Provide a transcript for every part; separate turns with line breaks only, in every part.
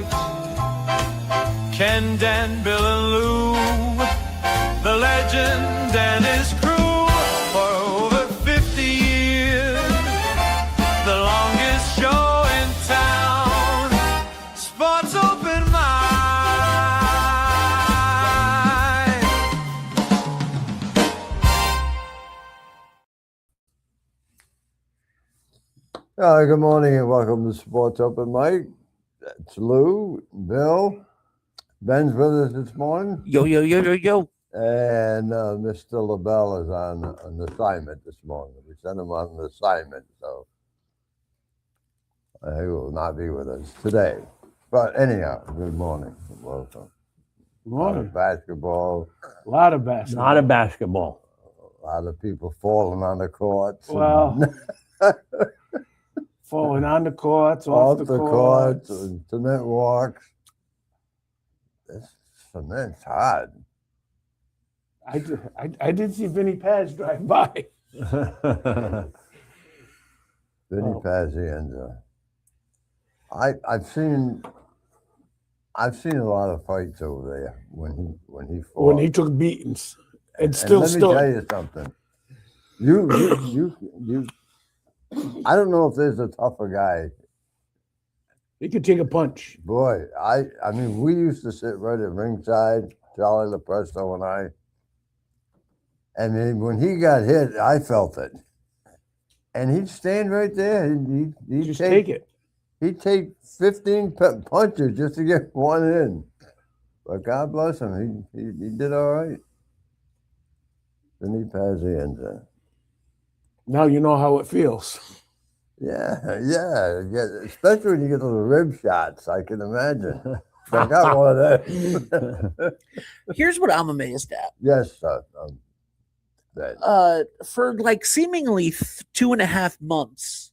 life. Ken, Dan, Bill, and Lou, the legend and his crew, for over 50 years, the longest show in town, Sports Open Mic.
Good morning and welcome to Sports Open Mic. It's Lou, Bill, Ben's with us this morning,
Yo.
and Mr. LaBelle is on an assignment this morning. We sent him on an assignment, so he will not be with us today. But anyhow, good morning. Welcome.
Good morning.
Basketball,
A lot of basketball.
Not a basketball.
a lot of people falling on the courts.
Well, falling on the courts,
off
off
the courts, and cement walks. This cement's hard.
I did see Vinny Paz drive by.
Vinny
Oh.
Pazienza. I've seen a lot of fights over there when he fought.
When he took beatings. And still
let me tell you something. You I don't know if there's a tougher guy.
He could take a punch.
Boy, I mean, we used to sit right at ringside, Charlie LaPresto and I. I mean, when he got hit, I felt it. And he'd stand right there. He'd
Just take it.
He'd take 15 punches just to get one in. But God bless him, he did all right. Vinny Pazienza.
Now you know how it feels.
Yeah, especially when you get those rib shots, I can imagine. I got one of them.
Here's what I'm amazed at.
Yes, sir.
For like seemingly 2.5 months,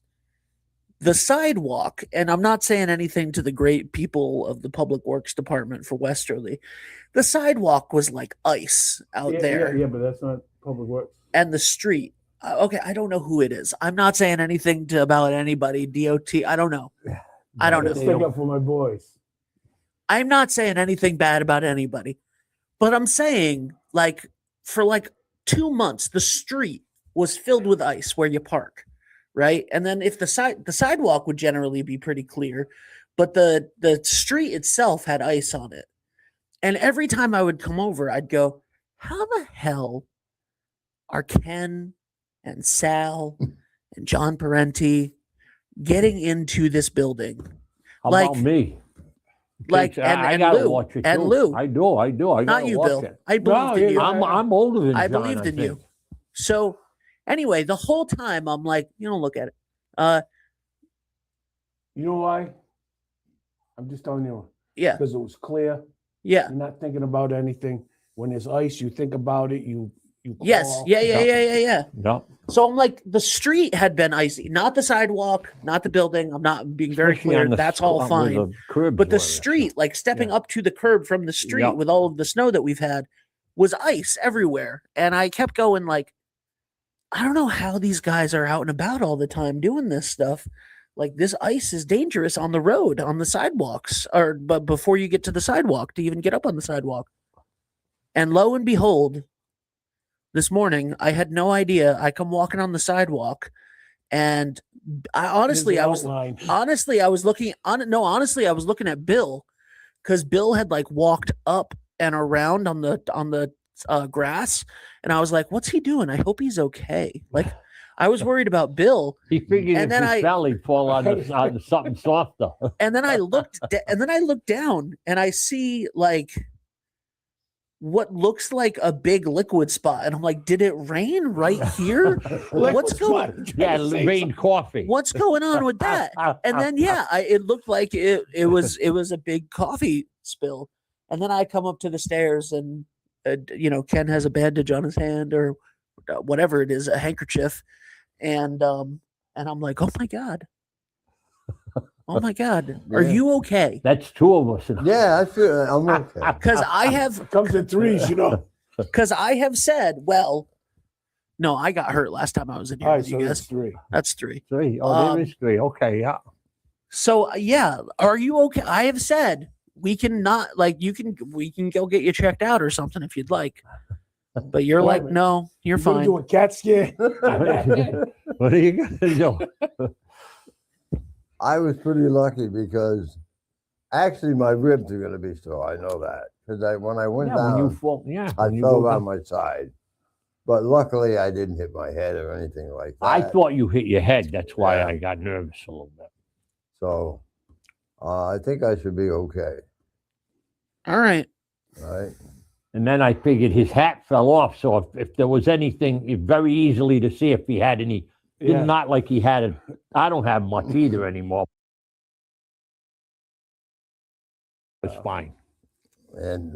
the sidewalk, and I'm not saying anything to the great people of the Public Works Department for Westerly, the sidewalk was like ice out there.
Yeah, but that's not public works.
And the street. Okay, I don't know who it is. I'm not saying anything about anybody. DOT. I don't know. I don't
Let's
know.
stick up for my boys.
I'm not saying anything bad about anybody, but I'm saying like for like 2 months, the street was filled with ice where you park, right? And then if the sidewalk would generally be pretty clear, but the street itself had ice on it. And every time I would come over, I'd go, how the hell are Ken and Sal and John Parenti getting into this building?
How
Like-
about me?
Like,
I
and
gotta
Lou,
watch it
and
too.
Lou.
I do. I
Not
gotta
you,
watch
Bill.
it.
I believed in you.
I'm older than
I
John,
believed in you.
think.
So anyway, the whole time I'm like, you don't look at it.
You know why? I'm just telling you.
Yeah,
Because it was clear.
yeah,
You're not thinking about anything. When there's ice, you think about it. You
yes,
call.
yeah.
Yeah.
So I'm like, the street had been icy, not the sidewalk, not the building. I'm not being very
Especially on
clear.
the
That's
spot
all
where
fine.
the curbs
But the
were.
street, like stepping
Yeah.
up to the curb from the street
Yeah.
with all of the snow that we've had, was ice everywhere. And I kept going like, I don't know how these guys are out and about all the time doing this stuff. Like this ice is dangerous on the road, on the sidewalks, but before you get to the sidewalk to even get up on the sidewalk. And lo and behold, this morning I had no idea. I come walking on the sidewalk, and
There's an
I was
outline.
looking at Bill, because Bill had like walked up and around on the grass, and I was like, "What's he doing? I hope he's okay." Like, I was worried about Bill,
He figured
And
if
then
his
I-
belly fall on something softer.
and then I looked, down, and I see like what looks like a big liquid spot, and I'm like, "Did it rain right here? What's going?
Yeah, rain coffee.
What's going on with that?" And then it looked like it was a big coffee spill. And then I come up to the stairs, and Ken has a bandage on his hand or whatever it is, a handkerchief, and I'm like, oh my god, are
Yeah.
you okay?
That's two of us.
Yeah, I feel I'm okay.
Because I have
It comes in threes, you know.
said, well, no, I got hurt last time I was in here
All right,
with
so
you
that's
guys.
three.
That's 3.
Three. Oh, there is three. Okay, yeah.
So yeah, are you okay? I have said we can not like we can go get you checked out or something if you'd like. But you're
Wait a
like,
minute.
no, you're
You gonna
fine.
do a CAT scan?
What are you gonna do?
I was pretty lucky because actually my ribs are going to be sore. I know that because when I went
Yeah,
down,
when you fall, yeah,
I
when you
fell
go
on
down.
my side. But luckily, I didn't hit my head or anything like that.
I thought you hit your head. That's why
Yeah.
I got nervous a little bit.
So I think I should be okay.
All right.
Right?
And then I figured his hat fell off. So if there was anything, very easily to see if he had any.
Yeah.
Not like he had it. I don't have much either anymore. It's fine.
And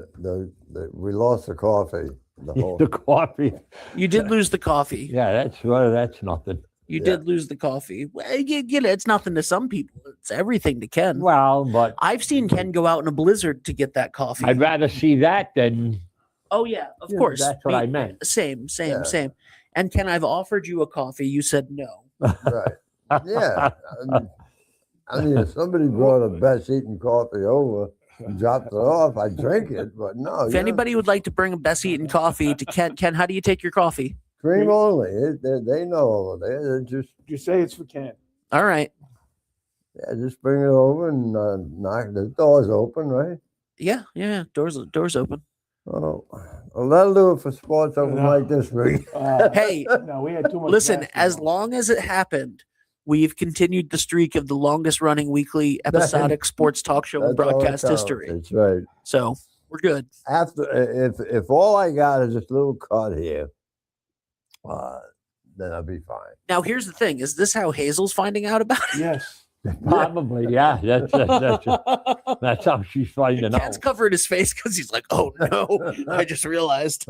we lost the coffee. The whole,
The coffee.
You did lose the coffee.
Yeah, that's nothing.
You
Yeah.
did lose the coffee. Well, you know, it's nothing to some people. It's everything to Ken.
Well, but
I've seen Ken go out in a blizzard to get that coffee.
I'd rather see that than.
Oh yeah, of
Yeah,
course.
that's what I meant.
Same.
Yeah.
And Ken, I've offered you a coffee. You said no.
right. Yeah. I mean, if somebody brought a best eating coffee over and dropped it off, I'd drink it. But no.
If
you know,
anybody would like to bring a Best Eaten coffee to Ken, how do you take your coffee?
cream only. They know over there. They just
You say it's for Ken.
All right.
just bring it over and knock. The door's open, right?
Yeah. Doors open.
Oh, well, that'll do it for sports open
No.
like this week.
Hey,
No, we had too much.
listen, as
basketball.
long as it happened, we've continued the streak of the longest running weekly episodic sports talk show in
That's all that
broadcast
counts.
history.
That's right.
So we're good.
After, if all I got is this little cut here, then I'll be fine.
Now, here's the thing: is this how Hazel's finding out about it?
Yes.
Probably, yeah. That's how she's finding
Ken's
out.
covering his face because he's like, "Oh no, I just realized."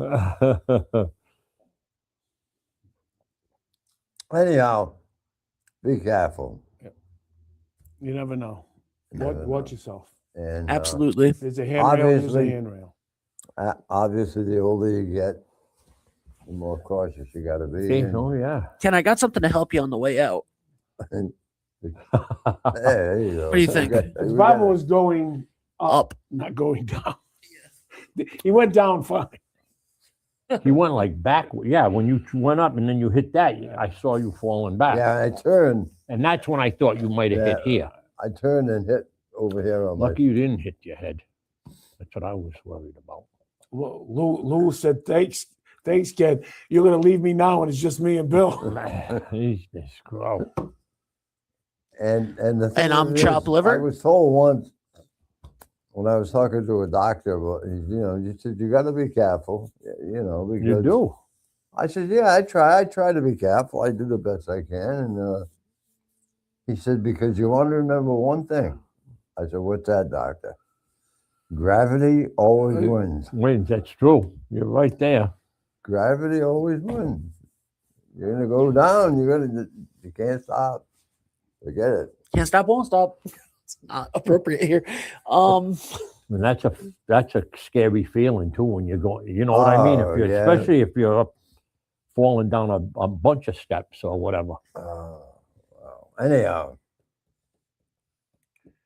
Anyhow, be careful.
You never know.
You never
Watch
know.
yourself.
And
Absolutely.
If there's a handrail, there's a
Obviously.
handrail.
Obviously, the older you get, the more cautious you got to be.
See?
And,
Oh, yeah.
Ken, I got something to help you on the way out.
hey, there you go.
What do you think?
His Bible was going
Up.
not going down. He went down fine.
You went like backward. Yeah, when you went up and then you hit that, I saw you falling back.
Yeah, I turned.
And that's when I thought you might have hit
Yeah.
here.
I turned and hit over here on
Lucky you didn't hit your head. That's what I was worried about.
Lou said, thanks, Ken. You're going to leave me now and it's just me and Bill.
He's this gross.
And the thing
And I'm
is,
chopped liver?
I was told once when I was talking to a doctor, but you said you got to be careful, because
You do.
I said, yeah, I try to be careful. I do the best I can. And he said, because you want to remember one thing. I said, what's that, doctor? Gravity always wins.
Wins, that's true. You're right there.
Gravity always wins. You're gonna go down. You can't stop. Forget it.
Can't stop, won't stop. It's not appropriate here.
And that's a scary feeling too when you're going. You know what I mean?
Oh,
If you're,
yeah.
especially if you're up, falling down a bunch of steps or whatever.
Wow. Anyhow,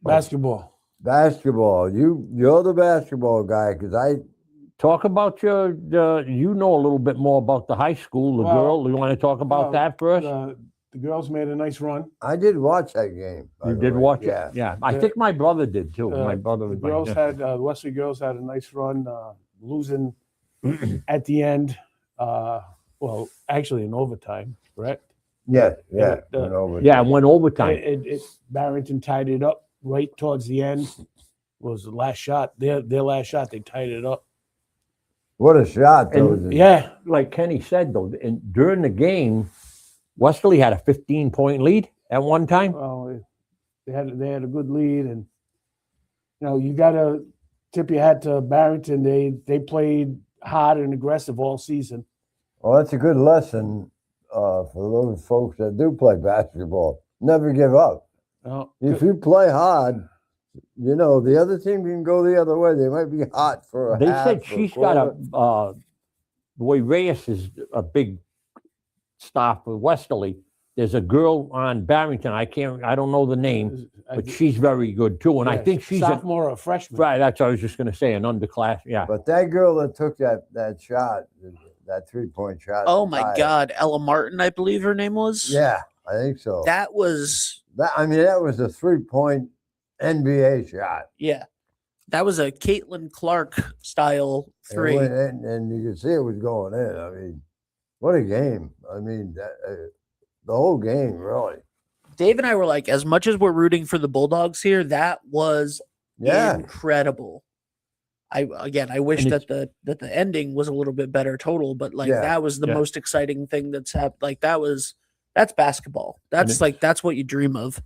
Basketball.
basketball. You're the basketball guy because I
Talk about you know a little bit more about the high school, the
Well,
girl. You want to talk about
well,
that first?
The girls made a nice run.
did watch that game. by
You
the
did
way.
watch
Yeah.
it? Yeah. I
The-
think my brother did too. My brother
The
was
girls
like,
had the Wesley girls had a nice run, losing at the end. Well, actually in overtime, correct?
Yeah.
went
yeah, it went overtime.
Barrington tied it up right towards the end. Was the last shot? Their last shot. They tied it up.
What a shot! Though.
And-
Yeah,
Like Kenny said though, during the game, Wesley had a 15-point lead at one time.
well, they had a good lead, and you got to tip your hat to Barrington. They played hard and aggressive all season.
Well, that's a good lesson for those folks that do play basketball. Never give up. If you play hard, the other team can go the other way. They might be hot for a
They
half,
said
for a
she's got
quarter.
the way Reyes is a big star for Westerly. There's a girl on Barrington. I don't know the name, but she's very good too. And I
Yeah,
think she's
sophomore or freshman.
right. That's what I was just going to say, an underclass. Yeah.
But that girl that took that shot, that 3-point shot.
Oh
to
my
tie it,
God, Ella Martin, I believe her name was.
Yeah, I think so.
That was
I mean, that was a 3-point NBA shot.
yeah. That was a Caitlin Clark style
And,
three.
and you could see it was going in. I mean, what a game. I mean, the whole game, really.
Dave and I were like, as much as we're rooting for the Bulldogs here, that was
Yeah.
incredible. I wish
And
that the ending was a little bit better total, but like
Yeah.
that was the
Yeah.
most exciting thing that's happened. Like that's basketball. That's that's what you dream of.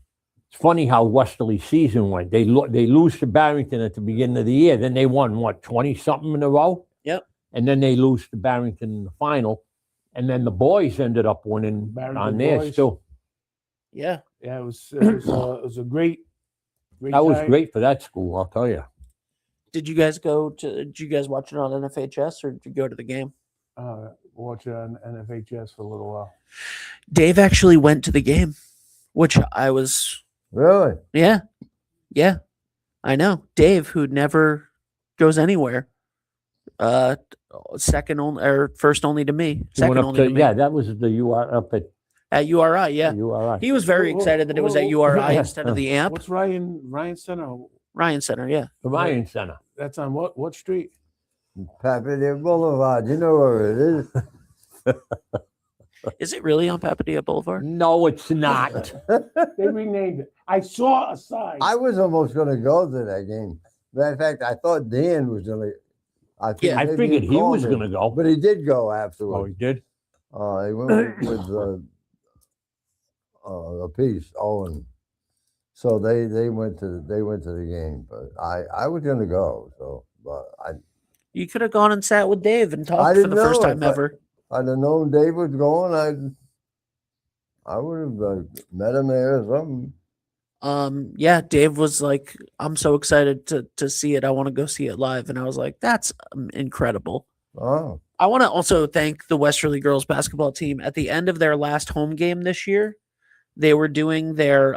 It's funny how Westerly's season went. They lose to Barrington at the beginning of the year. Then they won, 20-something in a row?
Yep.
And then they lose to Barrington in the final. And then the boys ended up winning
Barrington
on theirs
boys.
too.
Yeah.
Yeah, it was a great
That was
time.
great for that school, I'll tell you.
Did you guys watch it on NFHS or did you go to the game?
Watch it on NFHS for a little while.
Dave actually went to the game, which I was
Really?
yeah. I know. Dave, who never goes anywhere. Second only or first only to me.
He
Second
went up
only
to,
to me.
yeah, that was the UR up at
At URI, yeah.
URI.
He was very
Whoa,
excited that it was at
whoa, whoa.
URI instead of the AMP.
What's Ryan Center?
Ryan Center, yeah.
The Ryan Center.
That's on what street?
Papadena Boulevard. You know where it is.
Is it really on Papadena Boulevard?
No, it's not.
They renamed it. I saw a sign.
I was almost going to go to that game. Matter of fact, I thought Dan was going to.
Yeah,
I
maybe
figured he
called
was
me,
going to go.
but he did go
Oh,
afterwards.
he did?
He went with a piece, Owen. So they went to the game, but I was going to go. So, but
You could have gone and sat with Dave and
I
talked for
didn't
the first
know
time
if I-
ever.
I'd have known Dave was going. I would have met him there or something.
Yeah, Dave was like, I'm so excited to see it. I want to go see it live. And I was like, that's incredible.
Oh,
I want to also thank the Westerly girls basketball team. At the end of their last home game this year, they were doing their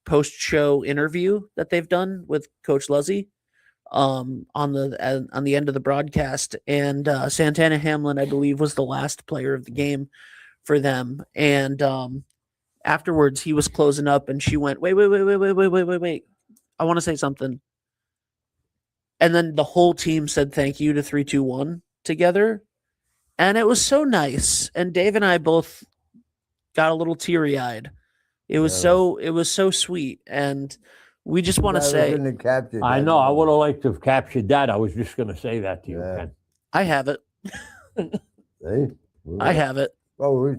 post-show interview that they've done with Coach Luzzy on the end of the broadcast. And Santana Hamlin, I believe, was the last player of the game for them. And afterwards, he was closing up, and she went, "Wait! I want to say something." And then the whole team said thank you to 3-2-1 together. And it was so nice. And Dave and I both got a little teary-eyed. It was so sweet. And we just want to say
I know. I would have liked to have captured that. I was just going to say that to you,
Yeah.
Ken.
I have it. I have it.
Oh,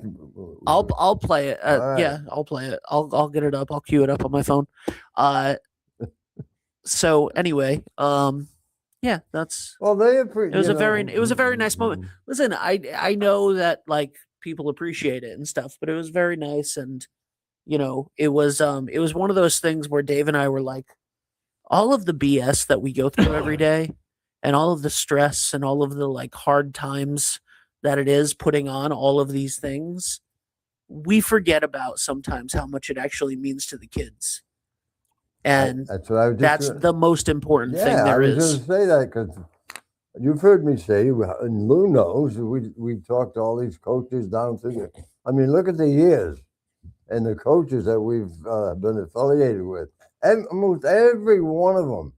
I'll play it.
All right.
Yeah, I'll play it. I'll get it up. I'll queue it up on my phone. So anyway, yeah, that's
well, they
it was a very nice moment. Listen, I know that like people appreciate it and stuff, but it was very nice. And it was one of those things where Dave and I were like, all of the BS that we go through every day and all of the stress and all of the like hard times that it is putting on all of these things, we forget about sometimes how much it actually means to the kids. And
that's what I was just
that's the most important thing there
I was
is.
going to say that because you've heard me say, and Lou knows, we talked to all these coaches down through the. I mean, look at the years and the coaches that we've been affiliated with. And almost every one of them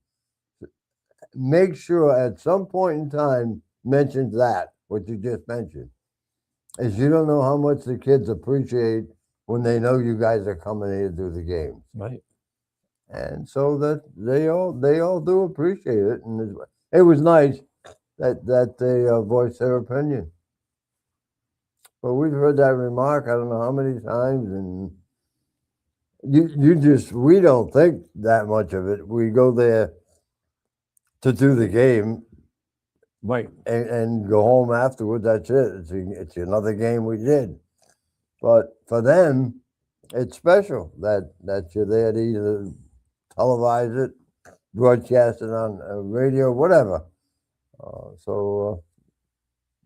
make sure at some point in time mentions that, what you just mentioned. Is you don't know how much the kids appreciate when they know you guys are coming here to do the games.
Right.
And so that they all do appreciate it, and it was nice that they voiced their opinion. But we've heard that remark I don't know how many times, and we don't think that much of it. We go there to do the game,
Right.
and go home afterwards. That's it. It's another game we did. But for them, it's special that you're there to either televise it, broadcast it on radio, whatever.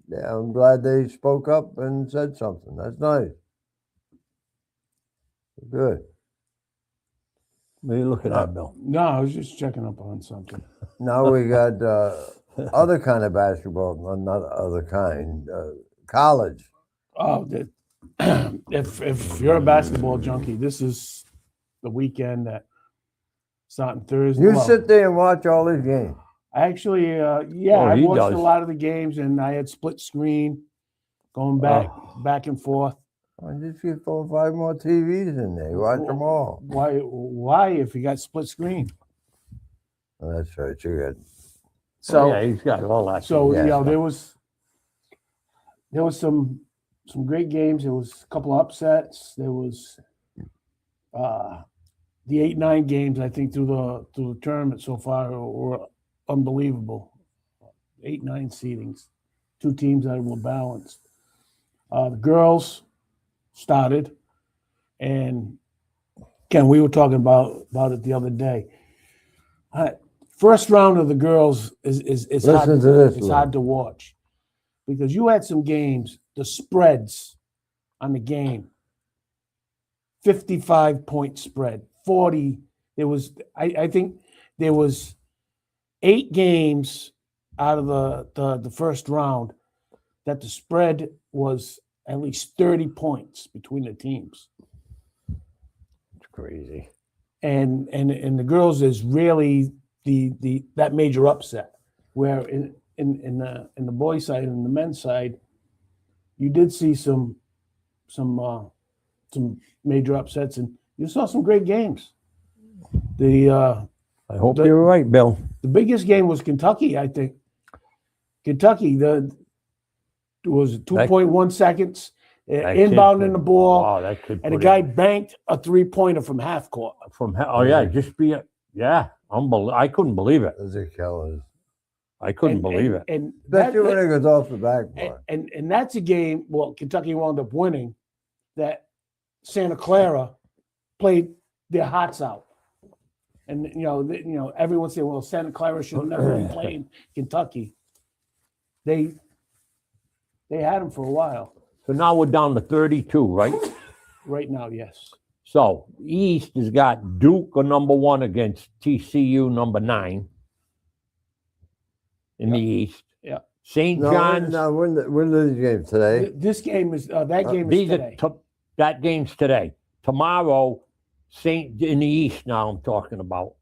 Yeah, I'm glad they spoke up and said something. That's nice. Good.
What are you looking at, Bill?
No, I was just checking up on something.
Now we got other kind of basketball, not other kind, college.
Oh, if you're a basketball junkie, this is the weekend that starting Thursday.
You
well,
sit there and watch all these games.
Actually,
Oh,
I
he
watched
does.
a lot of the games, and I had split screen, going back and forth.
I just get 4 or 5 more TVs in there. Watch them all.
Why? If you got split screen,
Oh, that's right. You got.
so
yeah, he's got all that.
so
Yeah.
you know there was some great games. There was a couple of upsets. There was the 8-9 games. I think through the tournament so far were unbelievable. 8-9 seedings, 2 teams that were balanced. The girls started, and Ken, we were talking about it the other day. First round of the girls is
Listen
hard,
to this,
it's
Lou.
hard to watch because you had some games, the spreads on the game, 55-point spread, 40. There was I think there was 8 games out of the first round that the spread was at least 30 points between the teams.
It's crazy.
And the girls is really the that major upset, where in the boys side and the men's side, you did see some major upsets, and you saw some great games. The
I hope you're right, Bill.
the biggest game was Kentucky, I think. Kentucky, it was 2.1 seconds,
That
inbound
kid
in the
could-
ball,
Wow, that could.
and the
put
guy
it
banked a 3-pointer from half court.
from. Oh yeah, just be. I couldn't believe it.
Those are killers.
I couldn't
And-
believe
and-
it.
And that-
Especially when it goes off the backboard.
and that's a game. Well, Kentucky wound up winning. That Santa Clara played their hearts out, and everyone said, "Well, Santa Clara should never be playing Kentucky." They had them for a while.
So now we're down to 32, right?
Right now, yes.
So East has got Duke a number 1 against TCU number 9 in the East.
Yeah.
St.
No,
John's.
when are these games today?
This game is that game is
These
today.
are that game's today. Tomorrow, in the East. Now I'm talking about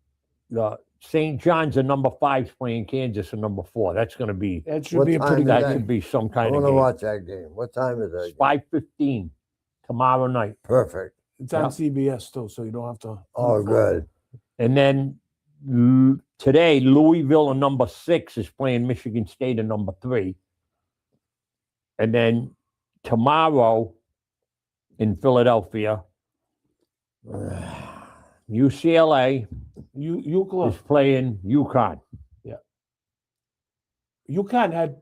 St. John's, a number 5's playing Kansas, a number 4. That's going to be
That should
What
be a pretty
time
good
is
that
that?
should be some
I
kind of
want to
game.
watch that game. What time is that?
It's 5:15 tomorrow night,
Perfect.
It's on
Yeah.
CBS too, so you don't have to.
Oh, good.
and then today Louisville, a number 6, is playing Michigan State, a number 3, and then tomorrow in Philadelphia, UCLA
UCLA.
is playing UConn.
UConn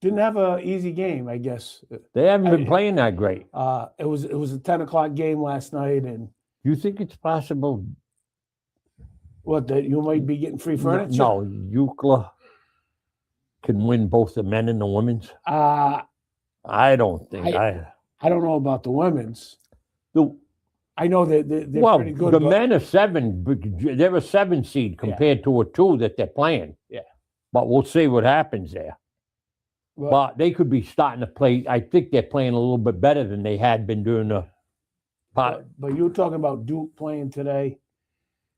didn't have an easy game, I guess.
They haven't been
I-
playing that great.
It was a 10 o'clock game last night, and
You think it's possible?
that you might be getting free furniture.
No, UCLA can win both the men and the women's. I don't think.
I don't know about the women's.
The,
I know that they're
well,
pretty good.
the
but
men are 7. But they're a 7 seed compared to a 2 that they're playing.
Yeah.
But we'll see what happens there.
Well,
But they could be starting to play. I think they're playing a little bit better than they had been during the.
but you were talking about Duke playing today.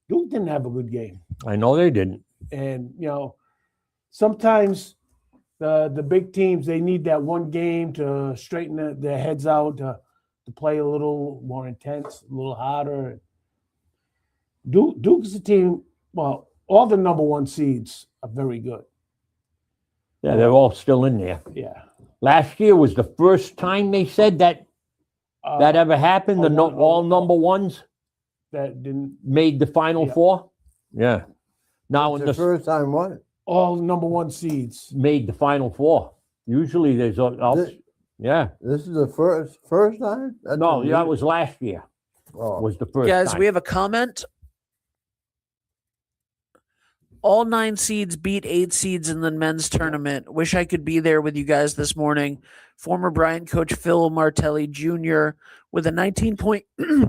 Duke didn't have a good game,
I know they didn't.
and sometimes the big teams, they need that one game to straighten their heads out, to play a little more intense, a little harder. Duke's a team. Well, all the number 1 seeds are very good.
Yeah, they're all still in there.
Yeah.
Last year was the first time they said that ever happened. All number 1s
That didn't.
made the Final
Yeah.
Four. Yeah. Now in
It's the first time what?
All number 1 seeds.
made the Final Four. Usually there's
This-
yeah.
This is the first time? That's
No,
amazing.
that was last year.
Oh,
Was the first
Guys,
time.
we have a comment. All 9 seeds beat 8 seeds in the men's tournament. Wish I could be there with you guys this morning. Former Bryant coach Phil Martelli Jr. with a 19-point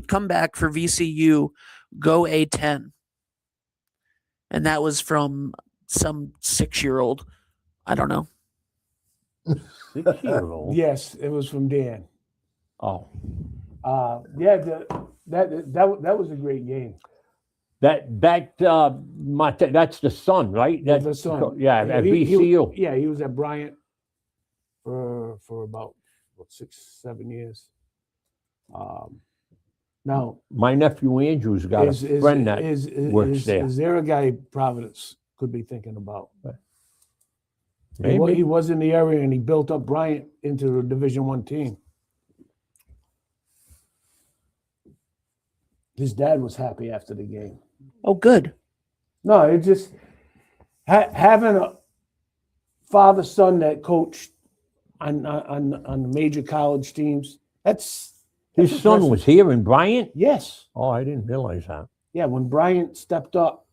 comeback for VCU. Go A10. And that was from some 6-year-old. I don't know.
6-year-old.
Yes, it was from Dan.
Oh,
Yeah, that was a great game.
that's the son, right? That's
The son.
Yeah, at
He-
VCU.
Yeah, he was at Bryant for about 6-7 years. Now,
My nephew Andrew's got a friend that works there.
Is there a guy Providence could be thinking about?
Maybe.
He was in the area and he built up Bryant into a Division I team. His dad was happy after the game.
Oh, good.
No, it just having a father-son that coached on the major college teams. That's
His son
impressive.
was here in Bryant?
Yes.
Oh, I didn't realize that.
Yeah, when Bryant stepped up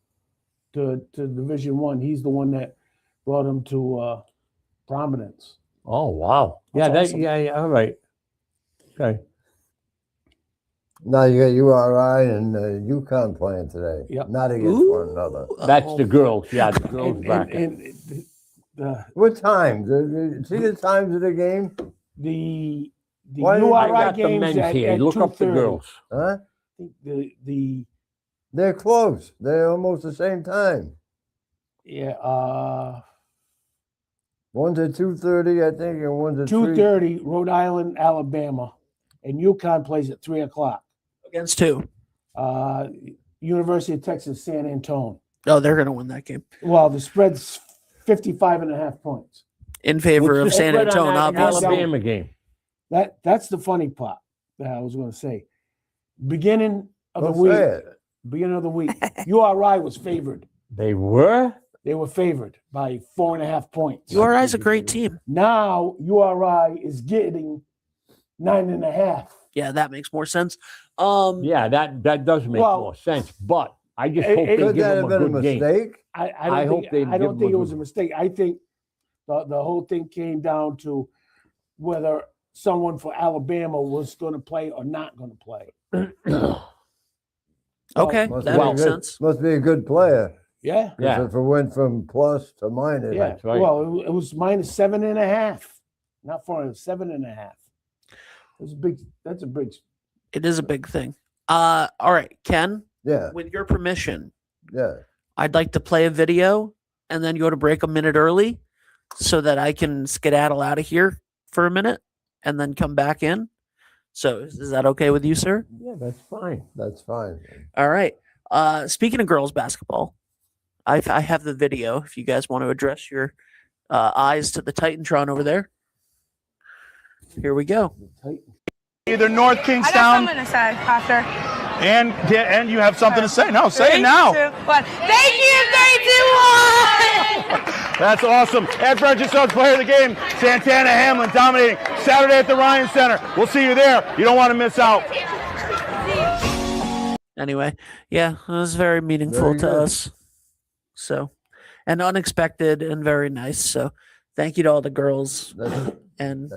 to Division I, he's the one that brought him to prominence.
Oh, wow.
That's awesome.
Yeah, all right. Okay.
Now you got URI and UConn playing today.
Yep.
Not against one another.
That's the girls. Yeah, the girls back.
And the
What times? See the times of the game?
the
Why didn't
I
URI
got the
games
men's
at,
here.
at
Look up the
2:30.
girls.
Huh?
The
They're close. They're almost the same time.
yeah
One's at 2:30, I think, and one's at
2:30 Rhode Island, Alabama, and UConn plays at 3:00.
Against who?
University of Texas, San Antonio.
Oh, they're going to win that game.
Well, the spread's 55.5 points.
In favor of
What's the
San
spread on
Antonio,
that
obviously.
Alabama game.
That's the funny part that I was going to say. Beginning of
Don't
the week,
say it.
beginning of the week, URI was favored.
They were?
They were favored by 4.5 points.
URI's a great team.
Now URI is getting 9.5.
Yeah, that makes more sense.
Yeah, that does make
Well,
more sense. But I just
it-
hope
it-
they
Could
give
that
them
have
a
been a
good game.
mistake?
I
hope they
I don't
give
think it
them a
was a
good-
mistake. I think the whole thing came down to whether someone for Alabama was going to play or not going to play.
Okay,
Must
that
be a
makes
good-
sense.
Must be a good player.
Yeah.
'Cause
Yeah.
if it went from plus to minus,
Yeah.
That's right.
Well, it was minus 7.5. Not 4, it was 7.5. It was big. That's a big.
It is a big thing. All right, Ken,
yeah,
with your permission,
yeah.
I'd like to play a video and then go to break a minute early so that I can skedaddle out of here for a minute and then come back in. So is that okay with you, sir?
Yeah, that's fine.
That's fine.
All right. Speaking of girls basketball, I have the video if you guys want to address your eyes to the Titantron over there. Here we go.
Either North
I got
Kingstown
something to say after.
and you have something to say. No, say it
Three,
now.
2, 1. Thank you, 3, 2, 1.
That's awesome. Ed Fredrickson, player of the game. Santana Hamlin dominating Saturday at the Ryan Center. We'll see you there. You don't want to miss out.
Anyway, yeah, it was very meaningful
Very
to
good.
us. So, and unexpected and very nice. So, thank you to all the girls
That's,
and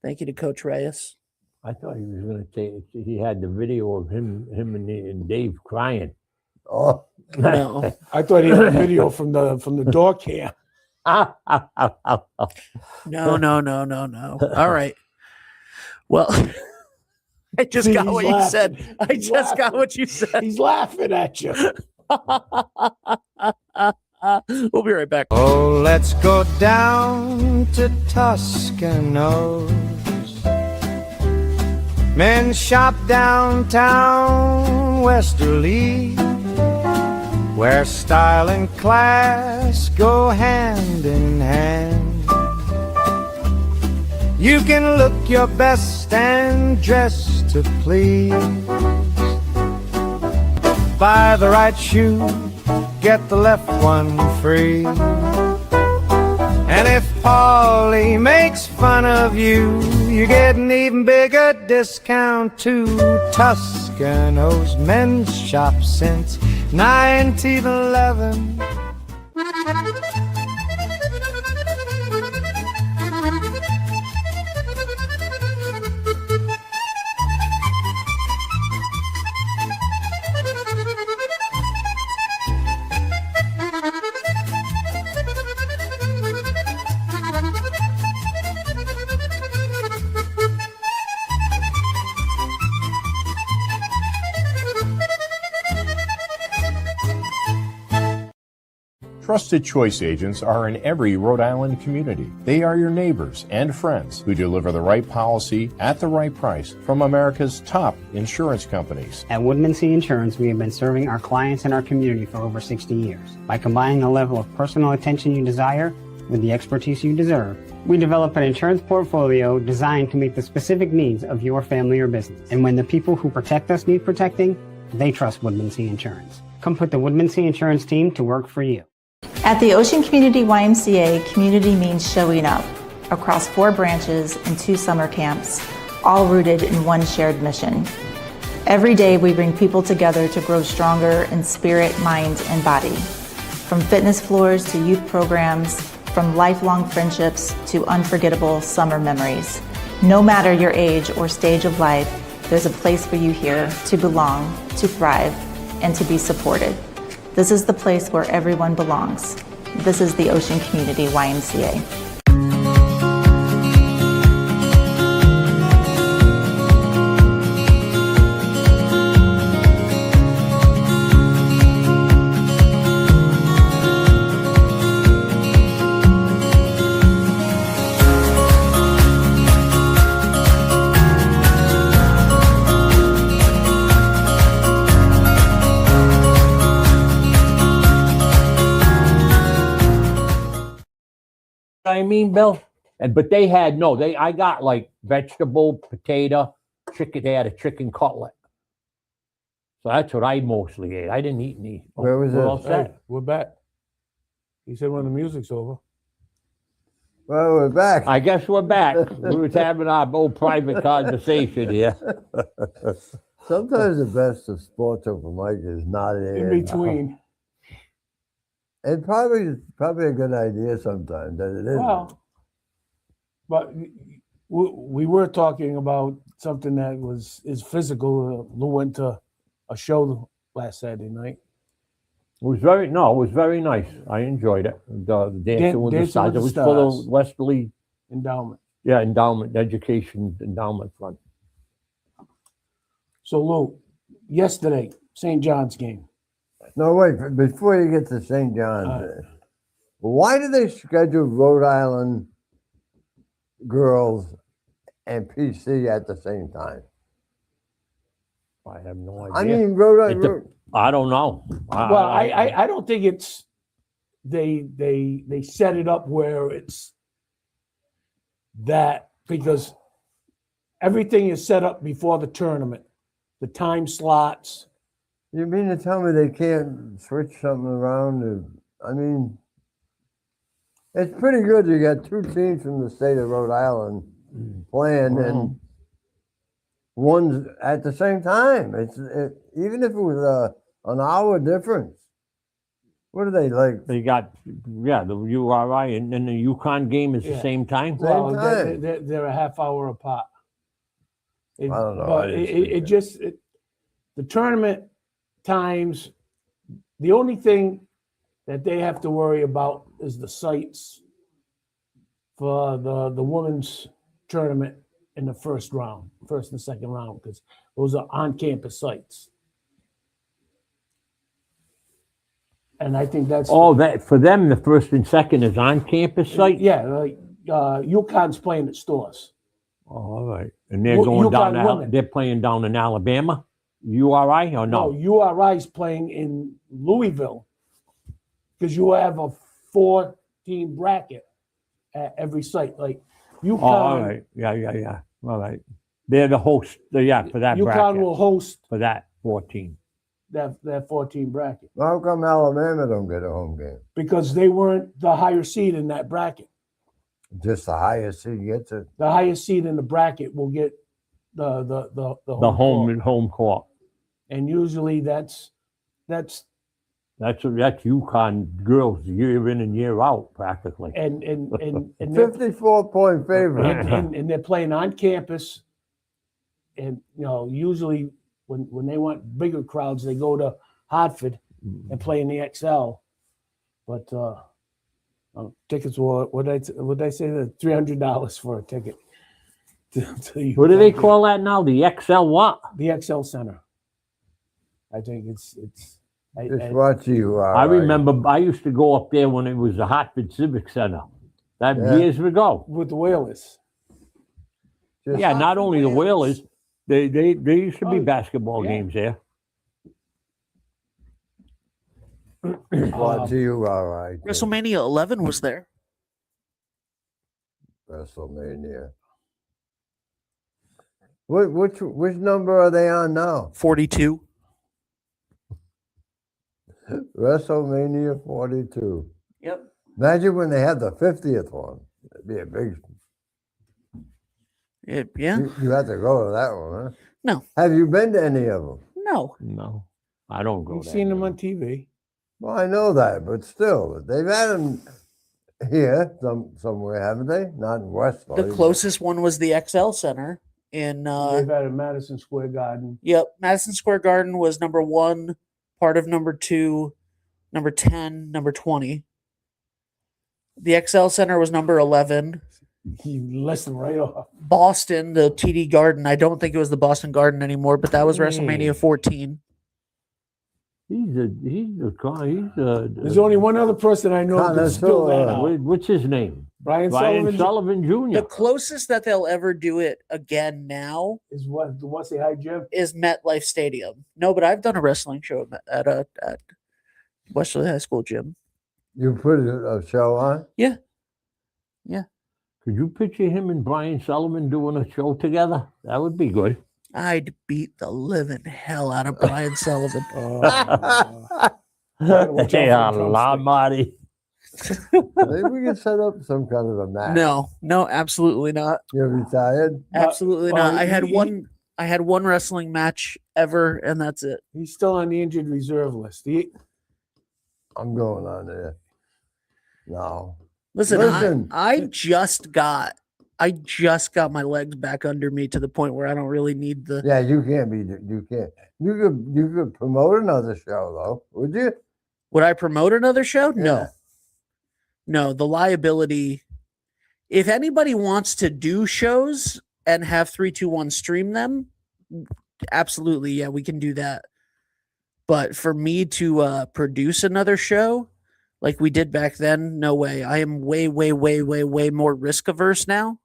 thank you to Coach Reyes.
I thought he was going to say he had the video of him and Dave crying.
oh,
No,
I thought he had a video from the door cam.
no. All right. Well, I just
See,
got
he's
what you
laughing.
said. I
He's
just got
laughing.
what you said.
He's laughing at you.
We'll be right back.
Oh, let's go down to Toscanos. Men's shop downtown Westerly, where style and class go hand in hand. You can look your best and dress to please. Buy the right shoe, get the left one free. And if Paulie makes fun of you, you get an even bigger discount too. Toscano's men's shop since 1911.
Trusted Choice agents are in every Rhode Island community. They are your neighbors and friends who deliver the right policy at the right price from America's top insurance companies.
At Woodmansee Insurance, we have been serving our clients and our community for over 60 years. By combining the level of personal attention you desire with the expertise you deserve, we develop an insurance portfolio designed to meet the specific needs of your family or business. And when the people who protect us need protecting, they trust Woodmansee Insurance. Come put the Woodmansee Insurance team to work for you.
At the Ocean Community YMCA, community means showing up across 4 branches and 2 summer camps, all rooted in one shared mission. Every day we bring people together to grow stronger in spirit, mind, and body. From fitness floors to youth programs, from lifelong friendships to unforgettable summer memories. No matter your age or stage of life, there's a place for you here to belong, to thrive, and to be supported. This is the place where everyone belongs. This is the Ocean Community YMCA.
I mean, Bill? But they had, I got like vegetable, potato, chicken. They had a chicken cutlet. So that's what I mostly ate. I didn't eat any.
Where was
we're
it?
all set.
Hey, we're back. He said when the music's over.
Well, we're back.
I guess we're back. We was having our old private conversation here.
Sometimes the best of sports open mic is not
In
aired.
between.
It's probably a good idea sometimes that it is.
Well, but we were talking about something that is physical. Lou went to a show last Saturday night.
It was very nice. I enjoyed it. The Dancing with the
Dancing
Stars.
with
It
the
was full
Stars.
of Westerly,
Endowment.
education endowment fund.
So Lou, yesterday, St. John's game.
No, wait, before you get to St. John's, why do they schedule Rhode Island girls and PC at the same time?
I have no idea.
I mean, Rhode Island.
I don't know.
Well, I don't think it's they set it up where it's that, because everything is set up before the tournament, the time slots.
You mean to tell me they can't switch something around? I mean, it's pretty good. You got 2 teams from the state of Rhode Island playing, and one's at the same time. Even if it was an hour difference. What are they like?
They got the URI and then the Yukon game is the same time.
Well,
time.
they're a half hour apart.
I don't know.
But
I didn't see
it just the tournament times. The only thing that they have to worry about is the sites for the women's tournament in the first and second round, because those are on-campus sites. And I think that's
That for them, the first and second is on campus site.
yeah, like UConn's playing at Stores.
Oh, all right, and they're going down.
UConn women.
They're playing down in Alabama. URI or no?
URI's playing in Louisville, because you have a 4-team bracket at every site. Like UConn,
all right, yeah. All right, they're the host. For that
UConn
bracket
will host
for that 14.
that 4-team bracket,
How come Alabama don't get a home game?
because they weren't the higher seed in that bracket.
Just the highest seed gets it.
The highest seed in the bracket will get the
The home
court.
and home court.
And usually that's
That's UConn girls year in and year out practically.
And they're,
54-point favorite.
and they're playing on campus. And usually when they want bigger crowds, they go to Hartford and play in the XL. But tickets were what I say, the $300 for a ticket.
What do they call that now? The XL what?
The XL Center. I think it's.
Just watch you.
I remember I used to go up there when it was the Hartford Civic Center. That years ago.
With the Whalers.
Yeah, not only the Whalers, they used to be basketball games there.
Watch you. All right.
WrestleMania 11 was there.
WrestleMania. Which number are they on now?
42.
WrestleMania 42.
Yep.
Imagine when they had the 50th one. It'd be a big.
Yeah.
You have to go to that one, huh?
No.
Have you been to any of them?
No.
No, I don't go
You've
there.
seen them on TV.
Well, I know that, but still, they've had them here somewhere, haven't they? Not in West.
The closest one was the XL Center in.
They've had a Madison Square Garden.
Yep. Madison Square Garden was number 1, part of number 2, number 10, number 20. The XL Center was number 11.
You list them right off.
Boston, the TD Garden. I don't think it was the Boston Garden anymore, but that was WrestleMania 14.
There's only one other person I know that can spill that out.
What's his name?
Brian
Sullivan Jr.
The closest that they'll ever do it again now
is what? The Wesley High Gym
is MetLife Stadium. No, but I've done a wrestling show at Wesley High School gym.
You put a show on?
Yeah.
Could you picture him and Brian Sullivan doing a show together? That would be good.
I'd beat the living hell out of Brian Sullivan.
Hey, Allah, Marty.
Maybe we can set up some kind of a match.
No, absolutely not.
You're retired?
Absolutely not. I had one wrestling match ever, and that's it.
He's still on the injured reserve list.
I'm going on there. No.
Listen. I just got my legs back under me to the point where I don't really need the.
Yeah, you can't. You could promote another show though, would you?
Would I promote another show?
Yeah.
No, the liability. If anybody wants to do shows and have 321 stream them, absolutely, yeah, we can do that. But for me to produce another show like we did back then, no way. I am way more risk averse now.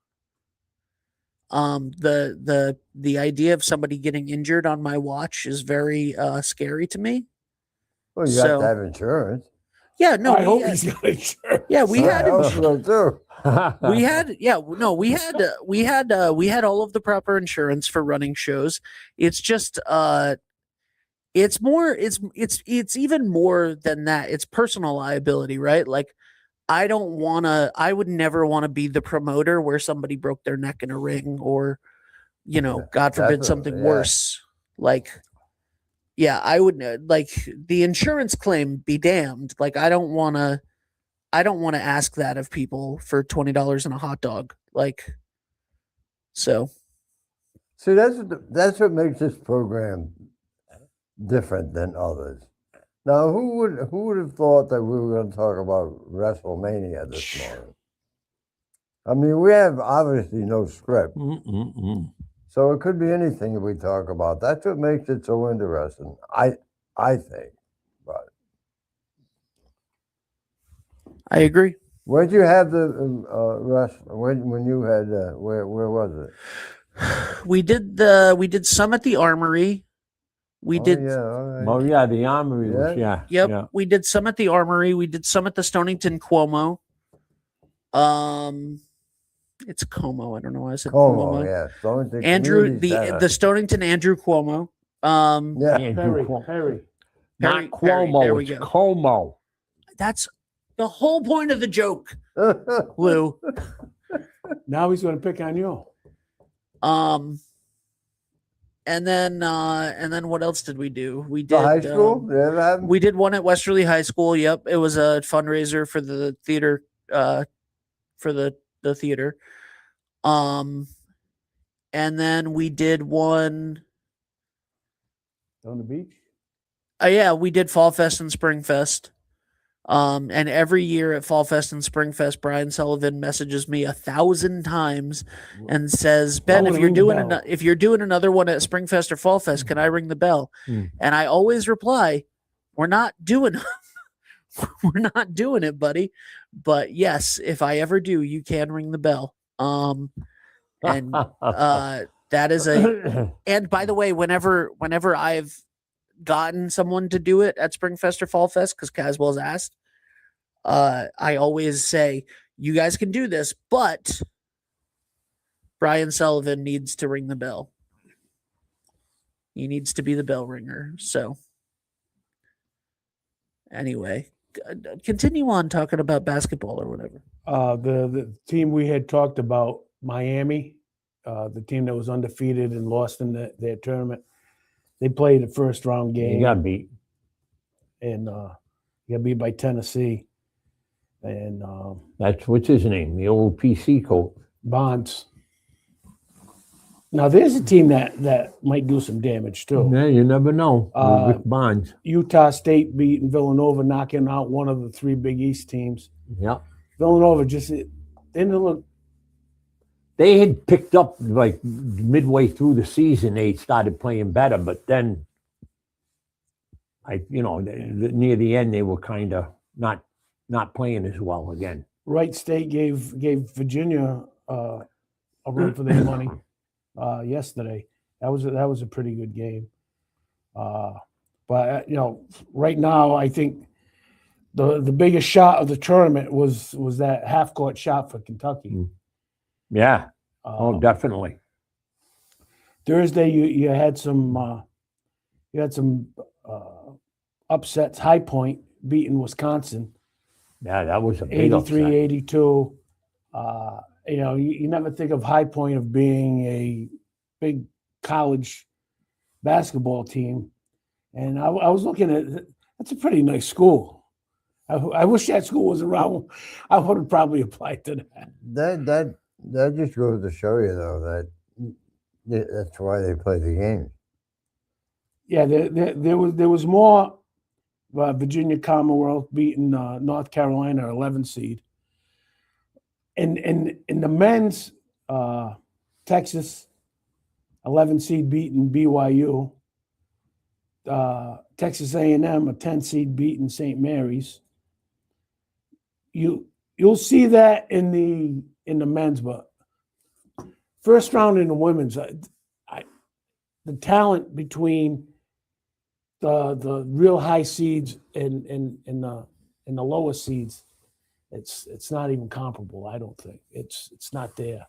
The idea of somebody getting injured on my watch is very scary to me.
Well, you have to have insurance.
Yeah, no.
I hope he's got insurance.
Yeah, we had
insurance too.
we had all of the proper insurance for running shows. It's just it's even more than that. It's personal liability, right? Like I would never want to be the promoter where somebody broke their neck in a ring or, God forbid something worse. Like, yeah, I would like the insurance claim be damned. Like, I don't want to ask that of people for $20 and a hot dog. Like, so.
See, that's what makes this program different than others. Now, who would have thought that we were going to talk about WrestleMania this morning? I mean, we have obviously no script, so it could be anything that we talk about. That's what makes it so interesting, I think. But
I agree.
Where'd you have the when you had where was it?
We did some at the Armory. We did.
Yeah, all right.
Oh yeah, the Armory was
Yep.
Yeah.
We did some at the Armory. We did some at the Stonington Cuomo. It's Como. I don't know why I said
Como.
Cuomo.
Yeah, Stonington
Andrew,
Community Center.
the Stonington Andrew Cuomo.
Yeah,
Andrew Cuomo.
Perry.
Not Cuomo,
there we
it's
go.
Como.
That's the whole point of the joke, Lou.
Now he's going to pick on you.
and then what else did we do? We
The
did
high school? They ever have 'em?
we did one at Westerly High School. Yep, it was a fundraiser for the theater, for the theater. And then we did one.
On the beach?
Yeah, we did Fall Fest and Spring Fest. And every year at Fall Fest and Spring Fest, Brian Sullivan messages me 1,000 times and says, "Ben, if
wanna
you're
ring the
doing
bell."
if you're doing another one at Spring Fest or Fall Fest, can I ring the bell?" And I always reply, "We're not doing we're not doing it, buddy. But yes, if I ever do, you can ring the bell." And that is a and by the way, whenever I've gotten someone to do it at Spring Fest or Fall Fest, because Caswell's asked, I always say, you guys can do this, but Brian Sullivan needs to ring the bell. He needs to be the bell ringer. So anyway, continue on talking about basketball or whatever.
The team we had talked about, Miami, the team that was undefeated and lost in their tournament. They played a first round game.
You got beat.
And got beat by Tennessee. And
That's what's his name, the old PC coach.
Bonds. Now there's a team that might do some damage too.
Yeah, you never know. Rick Bonds.
Utah State beating Villanova, knocking out one of the three Big East teams.
Yeah.
Villanova just didn't look.
They had picked up like midway through the season. They started playing better, but then, near the end, they were kind of not playing as well again.
Wright State gave Virginia a run for their money yesterday. That was a pretty good game. But right now I think the biggest shot of the tournament was that half court shot for Kentucky.
Yeah. Definitely.
Thursday you had some upsets. High Point beating Wisconsin.
Yeah, that was a big upset.
83-82. You never think of High Point of being a big college basketball team. And I was looking at that's a pretty nice school. I wish that school was around. I would have probably applied to that.
That just goes to show you, though, that that's why they play the games.
Yeah, there was more. Virginia Commonwealth beating North Carolina, 11 seed. And in the men's, Texas, 11 seed beating BYU. Texas A&M, a 10 seed beating St. Mary's. You'll see that in the men's, but first round in the women's, the talent between the real high seeds and the lower seeds, it's not even comparable. I don't think it's not there.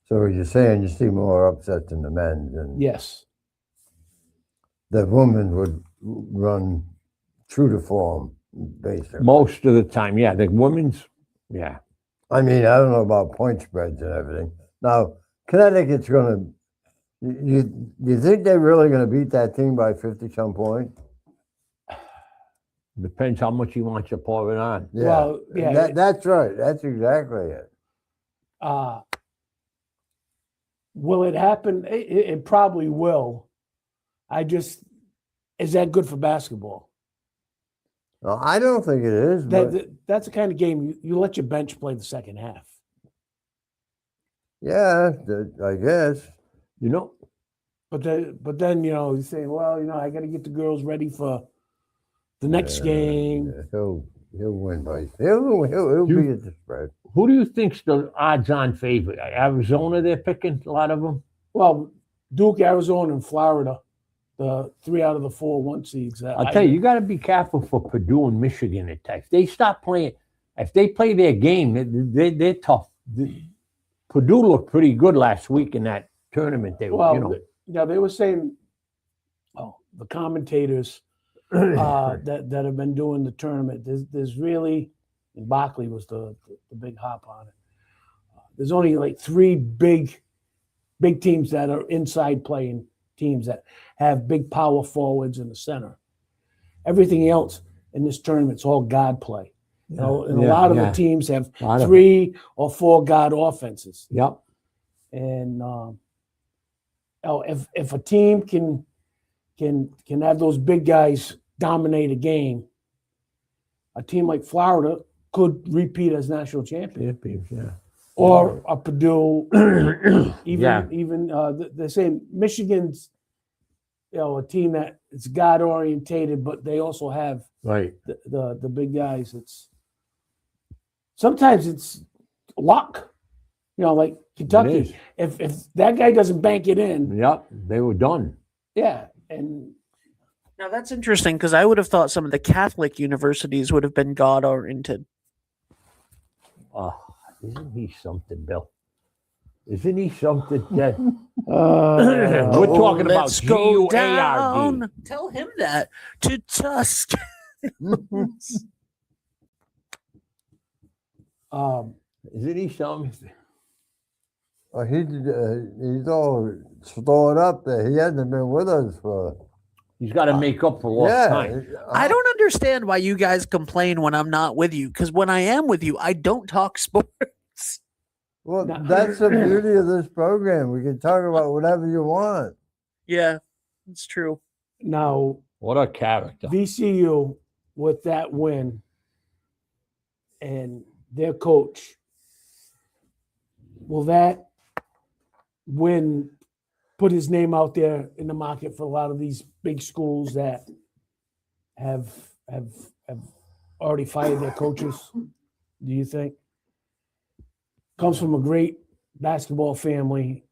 So you're saying you see more upsets in the men than
Yes.
the women would run true to form, basically.
Most of the time, yeah. The women's, yeah.
I mean, I don't know about point spreads and everything. Now, Connecticut's going to. You think they're really going to beat that team by 50-some points?
Depends how much you want you pour it on.
Yeah,
Well, yeah.
that's right. That's exactly it.
Will it happen? It probably will. Is that good for basketball?
No, I don't think it is. But
That's the kind of game you let your bench play the second half.
yeah, I guess.
But then you say, well, I got to get the girls ready for the next game.
He'll win by. He'll beat at the spread.
Who do you think's the odds-on favorite? Arizona, they're picking a lot of them.
Well, Duke, Arizona, and Florida, the 3 out of the 4 1 seeds.
I'll tell you, you got to be careful for Purdue and Michigan at times. They stop playing. If they play their game, they're tough. Purdue looked pretty good last week in that tournament. They
were saying, the commentators that have been doing the tournament, there's really, and Barkley was the big hop on it. There's only like 3 big teams that are inside playing teams that have big power forwards in the center. Everything else in this tournament's all guard play. You know, and a lot of the teams have
Lot of
3 or 4 guard offenses.
Yep.
And if a team can have those big guys dominate a game, a team like Florida could repeat as national champion,
Yeah.
or a Purdue,
Yeah.
even they're saying Michigan's, a team that is guard orientated, but they also have
Right.
the big guys. Sometimes it's luck, like Kentucky.
is.
If that guy doesn't bank it in,
Yep. They were done.
yeah, and
Now that's interesting because I would have thought some of the Catholic universities would have been God oriented.
Oh, isn't he something, Bill? Isn't he something that we're talking about
Let's go
GUARD?
down. Tell him that to Tusk.
Isn't he something?
Well, he's all stored up there. He hasn't been with us for.
He's got to make up for lost time.
I don't understand why you guys complain when I'm not with you because when I am with you, I don't talk sports.
Well, that's the beauty of this program. We can talk about whatever you want.
Yeah, it's true.
now
What a character.
VCU with that win and their coach, will that win put his name out there in the market for a lot of these big schools that have already fired their coaches? Do you think? Comes from a great basketball family.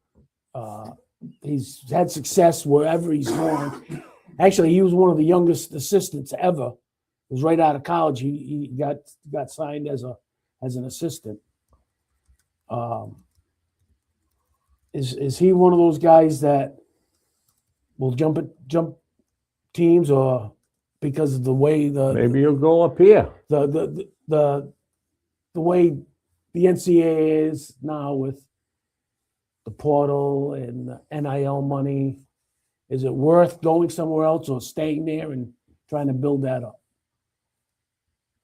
He's had success wherever he's gone. Actually, he was one of the youngest assistants ever. He was right out of college. He got signed as an assistant. Is he one of those guys that will jump teams, or because of the way
Maybe he'll go up here.
the way the NCAA is now with the portal and the NIL money, is it worth going somewhere else or staying there and trying to build that up?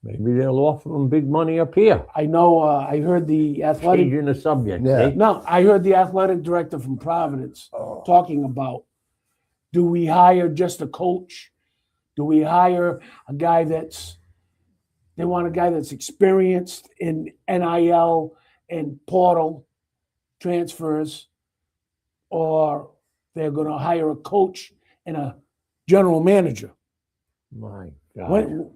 Maybe they'll offer him big money up here.
I know. I heard the athletic.
Changing the subject.
Yeah.
eh?
No, I heard the athletic director from Providence talking about: do we hire just a coach? Do we hire a guy they want a guy that's experienced in NIL and portal transfers, or they're going to hire a coach and a general manager?
My God.
When,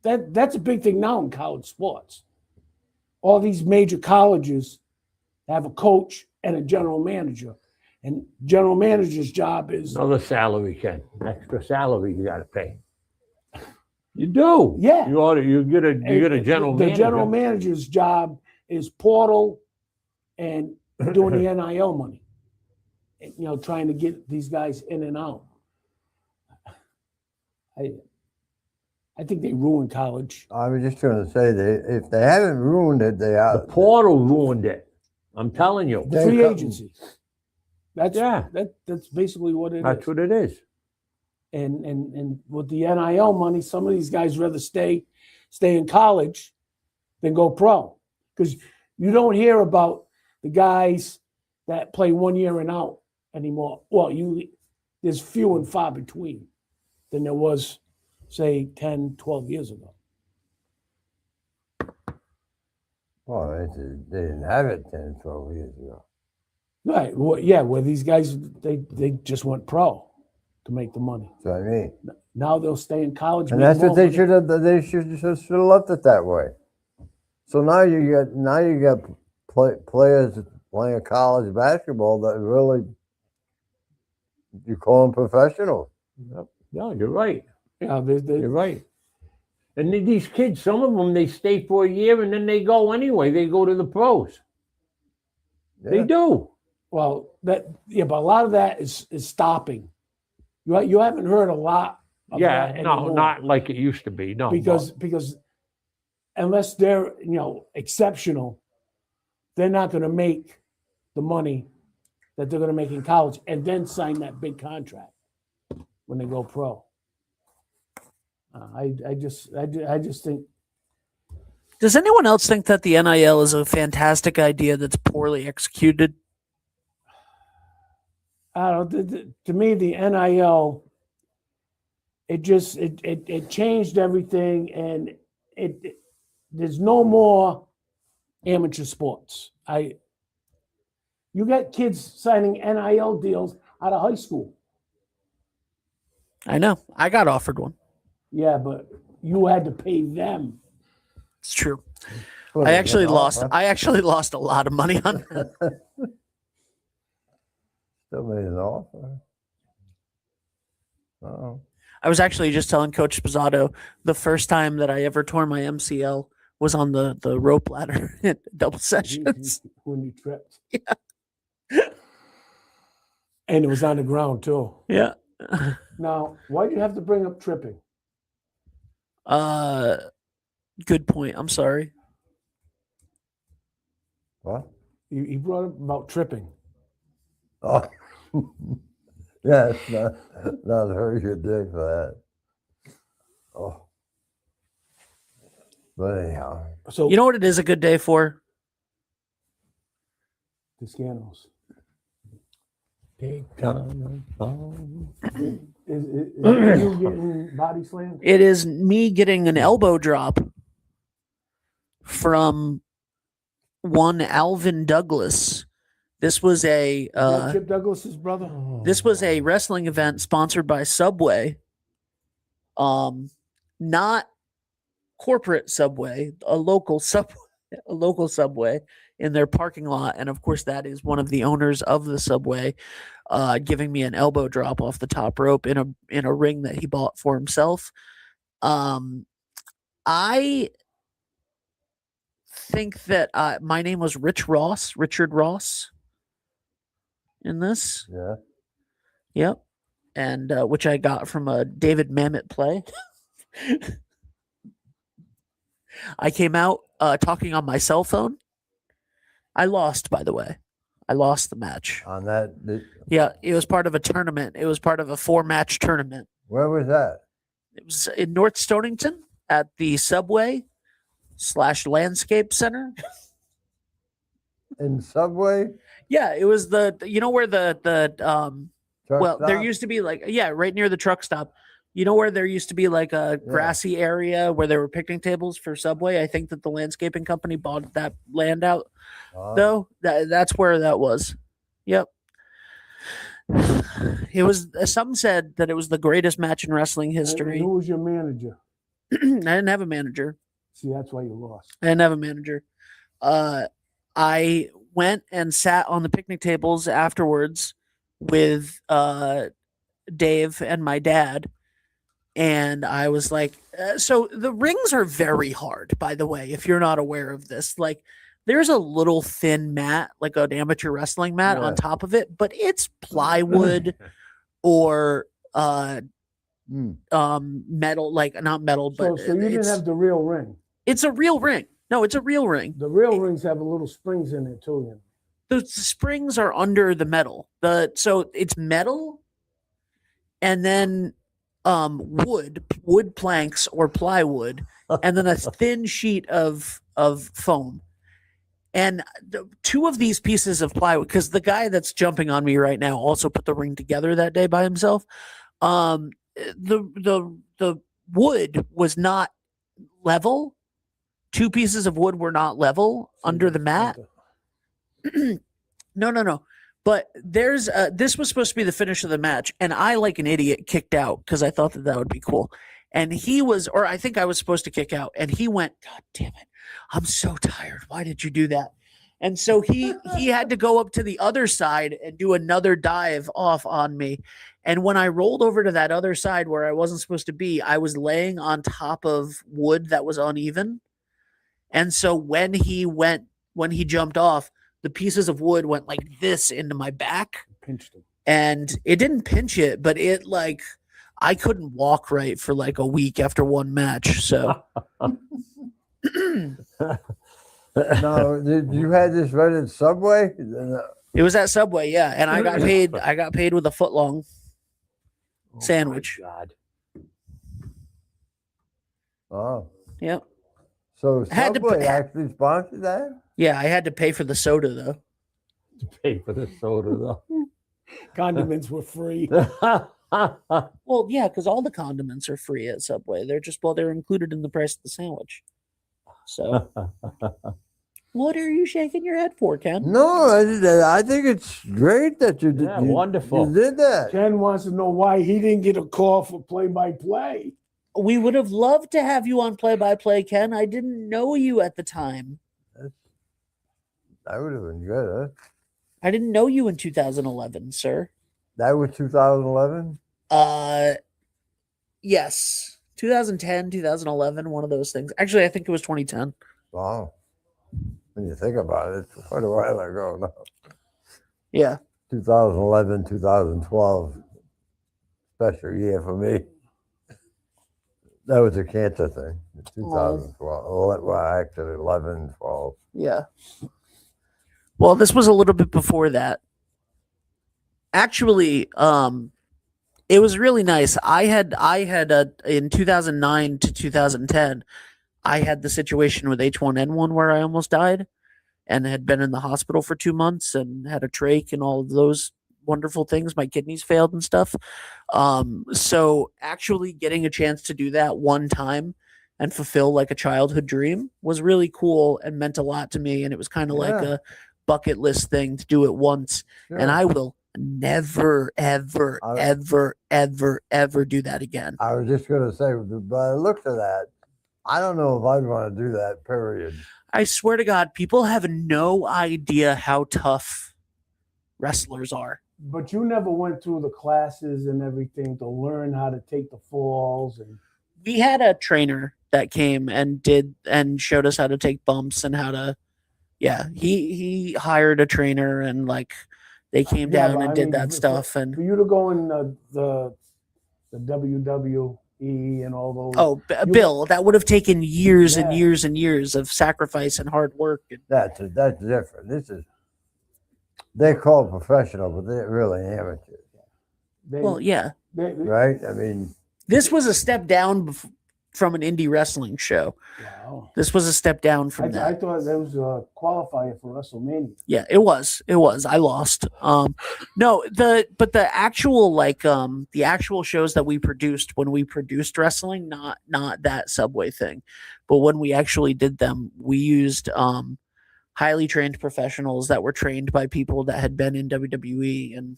that's a big thing now in college sports. All these major colleges have a coach and a general manager. And general manager's job is,
Another salary, Ken. Extra salary you got to pay. You do.
Yeah.
You get a general
the
manager.
general manager's job is portal and doing the NIL money. Trying to get these guys in and out. I think they ruined college.
I was just going to say that if they haven't ruined it, they
The
are.
portal ruined it. I'm telling you.
The free agency. That's
Yeah.
that's basically what it is.
That's what it is.
And with the NIL money, some of these guys rather stay in college than go pro, because you don't hear about the guys that play 1 year and out anymore. Well, there's few and far between than there was, say, 10, 12 years ago.
Well, they didn't have it 10, 12 years ago.
Right. Well, yeah, where these guys, they just went pro to make the money.
So I mean,
Now they'll stay in college.
and
make
that's what
more
they
money.
should have. They should have left it that way. So now you got players playing college basketball that really, you call them professionals.
Yep. No, you're right.
Yeah,
You're right. And these kids, some of them, they stay for a year and then they go anyway. They go to the pros. They
Yeah.
do.
well, but a lot of that is stopping. You haven't heard a lot of
Yeah,
that
no,
anymore.
not like it used to be. No,
because unless they're exceptional, they're not going to make the money that they're going to make in college and then sign that big contract when they go pro. I just think
Does anyone else think that the NIL is a fantastic idea that's poorly executed?
I don't. To me, the NIL, it changed everything, and there's no more amateur sports. You get kids signing NIL deals out of high school.
I know. I got offered one.
Yeah, but you had to pay them.
It's true.
What,
I
is
actually
it
lost.
offer?
I actually lost a lot of money on that.
Still made an offer. Oh,
I was actually just telling Coach Spazzato the first time that I ever tore my MCL was on the rope ladder at double sessions.
When you tripped.
Yeah.
And it was on the ground too.
Yeah.
Now, why do you have to bring up tripping?
Good point. I'm sorry.
what?
He brought up about tripping.
Oh, yeah, it's not a very good day for that. Oh, but anyhow,
So
You know what it is a good day for?
the Scanos.
Big time.
Is you getting body slammed?
It is me getting an elbow drop from one Alvin Douglas. This was a
Is that Chip Douglas's brother?
this was a wrestling event sponsored by Subway. Not corporate Subway, a local Subway in their parking lot, and of course that is one of the owners of the Subway giving me an elbow drop off the top rope in a ring that he bought for himself. I think that my name was Richard Ross in this.
yeah.
Yep. And which I got from a David Mamet play. I came out talking on my cell phone. I lost, by the way. I lost the match.
On that,
Yeah, it was part of a tournament. It was part of a 4-match tournament.
where was that?
It was in North Stonington at the Subway / Landscape Center.
In Subway?
Yeah, it was where
Truck
well, there
stop?
used to be right near the truck stop. You know where there used to be like a grassy area where there were picnic tables for Subway? I think that the landscaping company bought that land out. Though that's where that was. Yep. It was. Some said that it was the greatest match in wrestling
And
history.
who was your manager?
I didn't have a manager.
See, that's why you lost.
I didn't have a manager. I went and sat on the picnic tables afterwards with Dave and my dad. And I was like, so the rings are very hard, by the way, if you're not aware of this. Like, there's a little thin mat, like an amateur wrestling mat on top of it, but it's plywood or metal, like not metal, but
So you didn't have the real ring.
it's a real ring. No, it's a real ring.
The real rings have a little springs in it too. You know?
The springs are under the metal. So it's metal and then wood planks or plywood, and then a thin sheet of foam. And two of these pieces of plywood, because the guy that's jumping on me right now also put the ring together that day by himself. The wood was not level. Two pieces of wood were not level under the mat. No. But there's this was supposed to be the finish of the match, and I, like an idiot, kicked out because I thought that would be cool. And he was, or I think I was supposed to kick out, and he went, "God damn it, I'm so tired. Why did you do that?" And so he had to go up to the other side and do another dive off on me. And when I rolled over to that other side where I wasn't supposed to be, I was laying on top of wood that was uneven. And so when he jumped off, the pieces of wood went like this into my back.
Pinched him.
And it didn't pinch it, but it like I couldn't walk right for like a week after one match. So
No, you had this right at Subway?
It was at Subway, yeah, and I got paid. I got paid with a foot long.
Oh, my
Sandwich.
God.
Oh,
Yep.
so
I had to
Subway
pay-
actually sponsored that?
Yeah, I had to pay for the soda though.
To pay for the soda
Condiments were free.
though.
Well, yeah, because all the condiments are free at Subway. They're just they're included in the price of the sandwich. So, what are you shaking your head for, Ken?
No, I think it's great that you did.
Yeah,
you,
wonderful.
You did that.
Ken wants to know why he didn't get a call for play-by-play.
We would have loved to have you on play-by-play, Ken. I didn't know you at the time.
That would have been good, huh?
I didn't know you in 2011, sir.
That was 2011.
Yes, 2010, 2011, one of those things. Actually, I think it was 2010.
Wow. When you think about it, it's quite a while ago now.
Yeah.
2011, 2012. Special year for me. That was a cancer thing. 2012. Well, actually, 11, 12.
Yeah. Well, this was a little bit before that. Actually, it was really nice. I had in 2009 to 2010, I had the situation with H1N1 where I almost died and had been in the hospital for 2 months and had a trach and all of those wonderful things. My kidneys failed and stuff. So actually getting a chance to do that one time and fulfill like a childhood dream was really cool and meant a lot to me. And it was kind of like
Yeah.
a bucket list thing to do it once.
Sure.
And I will never, ever,
I-
ever, ever, ever do that again.
I was just going to say, by the looks of that, I don't know if I'd want to do that, period.
I swear to God, people have no idea how tough wrestlers are.
But you never went through the classes and everything to learn how to take the falls and
We had a trainer that came and did and showed us how to take bumps and how to, yeah, he hired a trainer and like they came
Yeah,
down
but
and
I
did
mean,
that
for-
stuff. And
for you to go in the WWE and all those.
oh,
you-
Bill, that would have taken years and
Yeah.
years and years of sacrifice and hard work. And
That's different. They're called professional, but they're really amateurs,
They,
well, yeah,
right? I mean,
this was a step down from an indie wrestling show.
wow.
This was a step down
I,
from
I
that.
thought that was a qualifier for WrestleMania.
Yeah, it was. It was. I lost. No, the actual the actual shows that we produced when we produced wrestling, not that Subway thing, but when we actually did them, we used highly trained professionals that were trained by people that had been in WWE and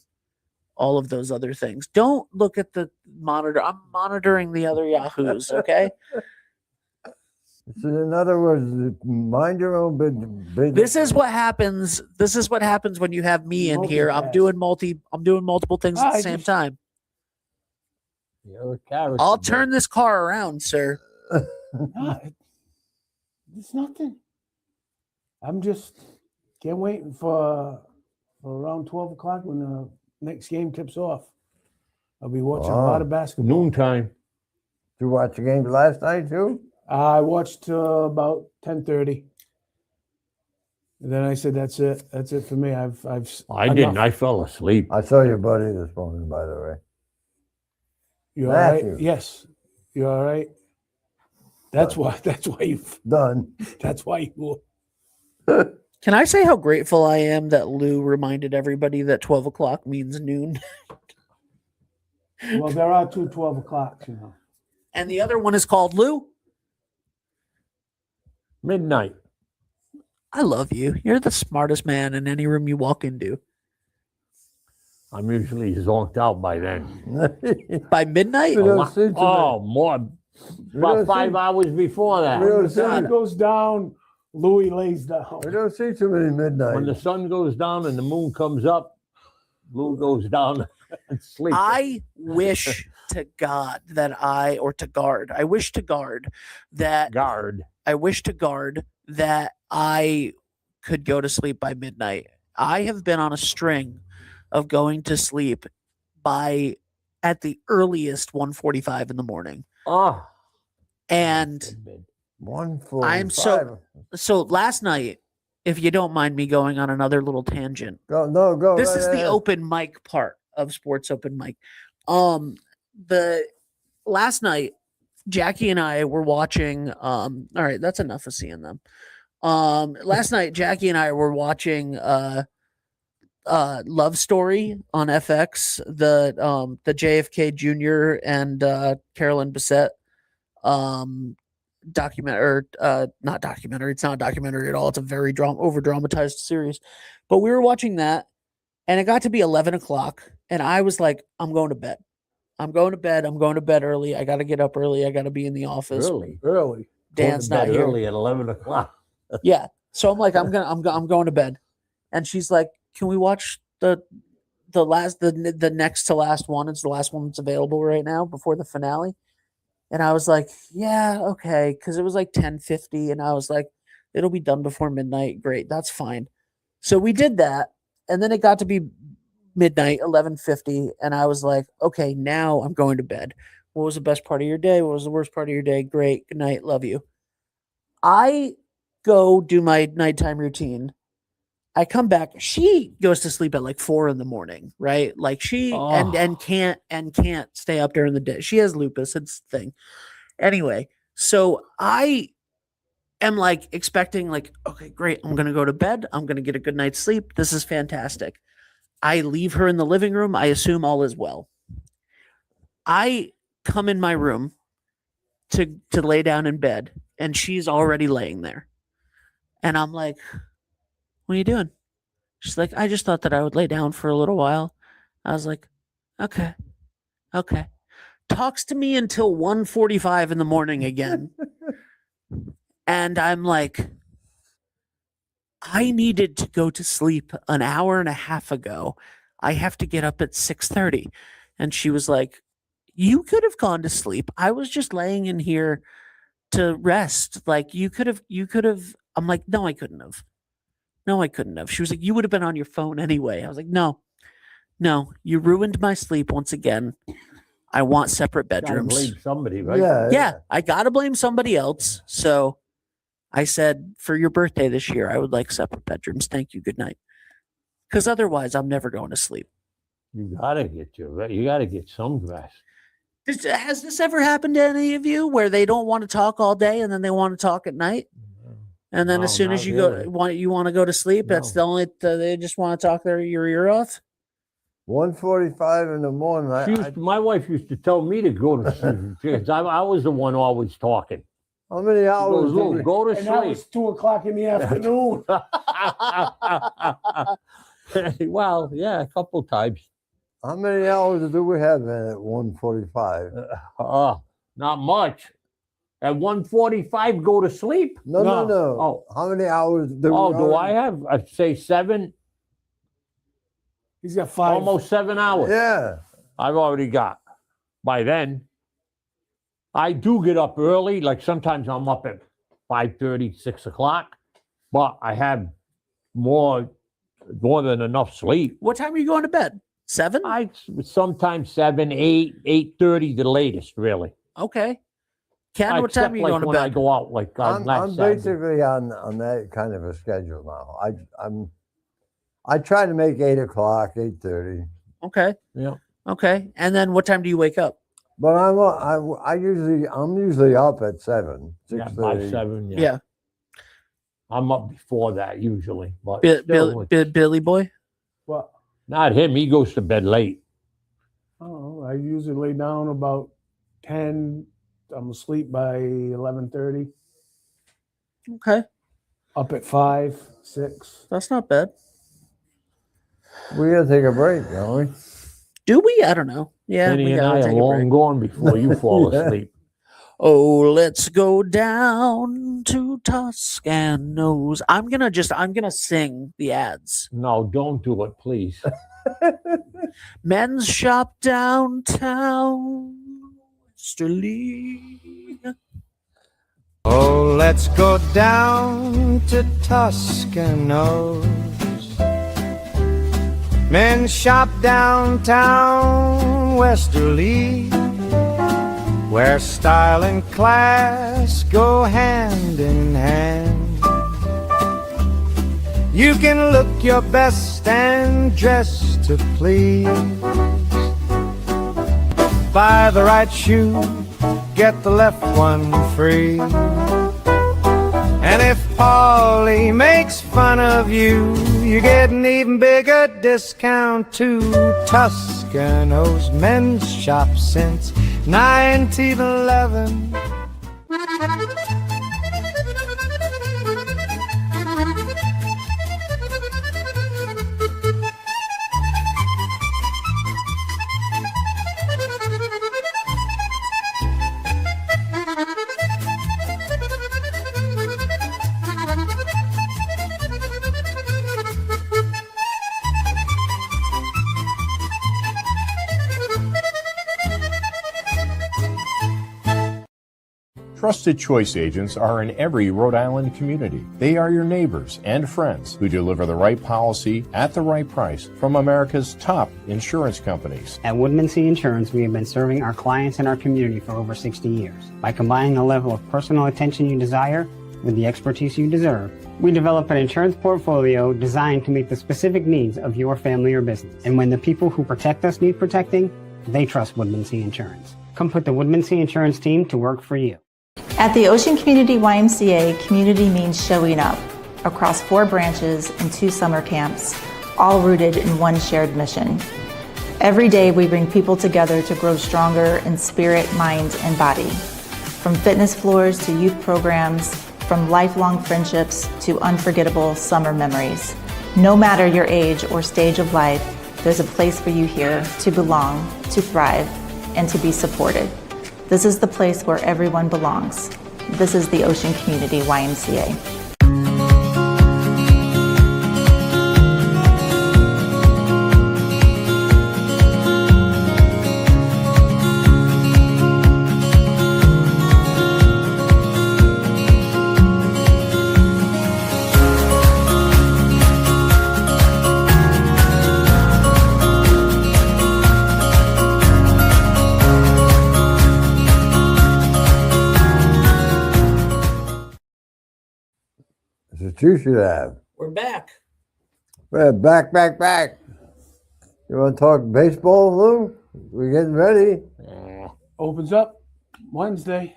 all of those other things. Don't look at the monitor. I'm monitoring the other Yahoos, okay?
so in other words, mind your own business.
This is what happens. This is what happens when you have me in here. I'm doing multiple things at the
I
same
just-
time.
You're a character,
I'll
Bill.
turn this car around, sir.
No, it's nothing. I'm just can't wait for around 12 o'clock when the next game tips off. I'll be watching a lot
Wow.
of basketball.
Noontime.
Did you watch the game last night too?
I watched about 10:30. And then I said, "That's it. That's it for me. I've
I didn't. I fell asleep.
I saw your buddy this morning, by the way.
You all right?
Matthew.
Yes. You all right? That's why. That's why you.
Done.
That's why you.
Can I say how grateful I am that Lou reminded everybody that 12 o'clock means noon?
Well, there are two 12 o'clocks, you know.
And the other one is called Lou.
Midnight.
I love you. You're the smartest man in any room you walk into.
I'm usually zonked out by then.
By midnight?
We don't see too
Oh, more.
We
About
don't
5
see-
hours before that.
We
When
don't
the
see-
sun goes down, Louis lays down.
We don't see too many midnight.
When the sun goes down and the moon comes up, Lou goes down and sleeps.
I wish to God that I wish to guard that I could go to sleep by midnight. I have been on a string of going to sleep by at the earliest 1:45 in the morning.
Oh.
And
1:45.
I'm so last night if you don't mind me going on another little tangent.
Go.
This
right
is the
ahead.
open mic part of Sports Open Mic. The last night, Jackie and I were watching. All right, that's enough of seeing them. Last night, Jackie and I were watching Love Story on FX, the JFK Jr. and Carolyn Bessette documentary, not documentary. It's not a documentary at all. It's a very over dramatized series. But we were watching that, and it got to be 11 o'clock, and I was like, I'm going to bed. I'm going to bed. I'm going to bed early. I got to get up early. I got to be in the office.
Early.
Dan's not here.
early at 11 o'clock.
Yeah. So I'm like, I'm going to bed. And she's like, can we watch the next to last one? It's the last one that's available right now before the finale. And I was like, yeah, okay. Cause it was like 10:50. And I was like, it'll be done before midnight. Great. That's fine. So we did that. And then it got to be midnight, 11:50. And I was like, okay, now I'm going to bed. What was the best part of your day? What was the worst part of your day? Great. Good night. Love you. I go do my nighttime routine. I come back. She goes to sleep at like 4 a.m, right? Like she and can't stay up during the day. She has lupus. It's the thing. Anyway, so I am like expecting like, okay, great. I'm gonna go to bed. I'm gonna get a good night's sleep. This is fantastic. I leave her in the living room. I assume all is well. I come in my room to lay down in bed, and she's already laying there. And I'm like, what are you doing? She's like, I just thought that I would lay down for a little while. I was like, okay. Talks to me until 1:45 in the morning again. And I'm like, I needed to go to sleep an hour and a half ago. I have to get up at 6:30. And she was like, you could have gone to sleep. I was just laying in here to rest. Like you could have. I'm like, no, I couldn't have. She was like, you would have been on your phone anyway. I was like, no, you ruined my sleep once again. I want separate
Gotta
bedrooms.
blame somebody, right?
Yeah, I gotta blame somebody else. So I said, for your birthday this year, I would like separate bedrooms. Thank you. Good night. Because otherwise, I'm never going to sleep.
You gotta get some rest.
Has this ever happened to any of you where they don't want to talk all day and then they want to talk at night? And then
No,
as soon as
not
you
really.
want to go to sleep, that's the only they just want to talk your ear off.
1:45 in the morning.
My wife used to tell me to go to sleep because I was the one always talking.
How many hours?
Look, go to
And that
sleep.
was 2:00 in the afternoon.
Well, yeah, a couple times.
How many hours do we have at 1:45?
Not much. At 1:45, go to sleep.
No.
Oh.
How many hours do
Do I have? I'd say 7,
He's got 5.
almost 7 hours.
Yeah.
I've already got. By then, I do get up early. Like sometimes I'm up at 5:30, 6 o'clock, but I have more than enough sleep.
What time are you going to bed? 7?
I sometimes 7, 8, 8:30 the latest, really.
Okay. Ken, what time
Except
are you
like
going to
when I
bed?
go out, like on
I'm
last Saturday.
basically on that kind of a schedule now. I try to make 8 o'clock, 8:30.
Okay.
Yeah.
Okay. And then what time do you wake up?
But I'm usually up at 7,
Yeah,
6:30.
by 7. Yeah.
Yeah.
I'm up before that usually, but
Billy boy?
Well,
not him. He goes to bed late.
I usually lay down about 10. I'm asleep by 11:30.
Okay.
Up at 5, 6.
That's not bad.
We gotta take a break, don't we?
Do we? I don't know. Yeah.
Kenny
we
and
gotta
I are
take a break.
long gone before you fall
Yeah.
asleep.
Oh, let's go down to Toscanos. I'm gonna sing the ads.
No, don't do it, please.
Men's shop downtown, Westerly.
Oh, let's go down to Toscanos. Men's shop downtown Westerly, where style and class go hand in hand. You can look your best and dress to please. Buy the right shoe, get the left one free. And if Paulie makes fun of you, you get an even bigger discount too. Toscano's men's shop since 1911.
Trusted Choice agents are in every Rhode Island community. They are your neighbors and friends who deliver the right policy at the right price from America's top insurance companies.
At Woodman C Insurance, we have been serving our clients and our community for over 60 years. By combining the level of personal attention you desire with the expertise you deserve, we develop an insurance portfolio designed to meet the specific needs of your family or business. And when the people who protect us need protecting, they trust Woodman C Insurance. Come put the Woodman C Insurance team to work for you.
At the Ocean Community YMCA, community means showing up across 4 branches and 2 summer camps, all rooted in one shared mission. Every day we bring people together to grow stronger in spirit, mind, and body. From fitness floors to youth programs, from lifelong friendships to unforgettable summer memories. No matter your age or stage of life, there's a place for you here to belong, to thrive, and to be supported. This is the place where everyone belongs. This is the Ocean Community YMCA.
That's what you should have.
We're back.
Well, back. You want to talk baseball, Lou? We're getting ready.
Opens up Wednesday.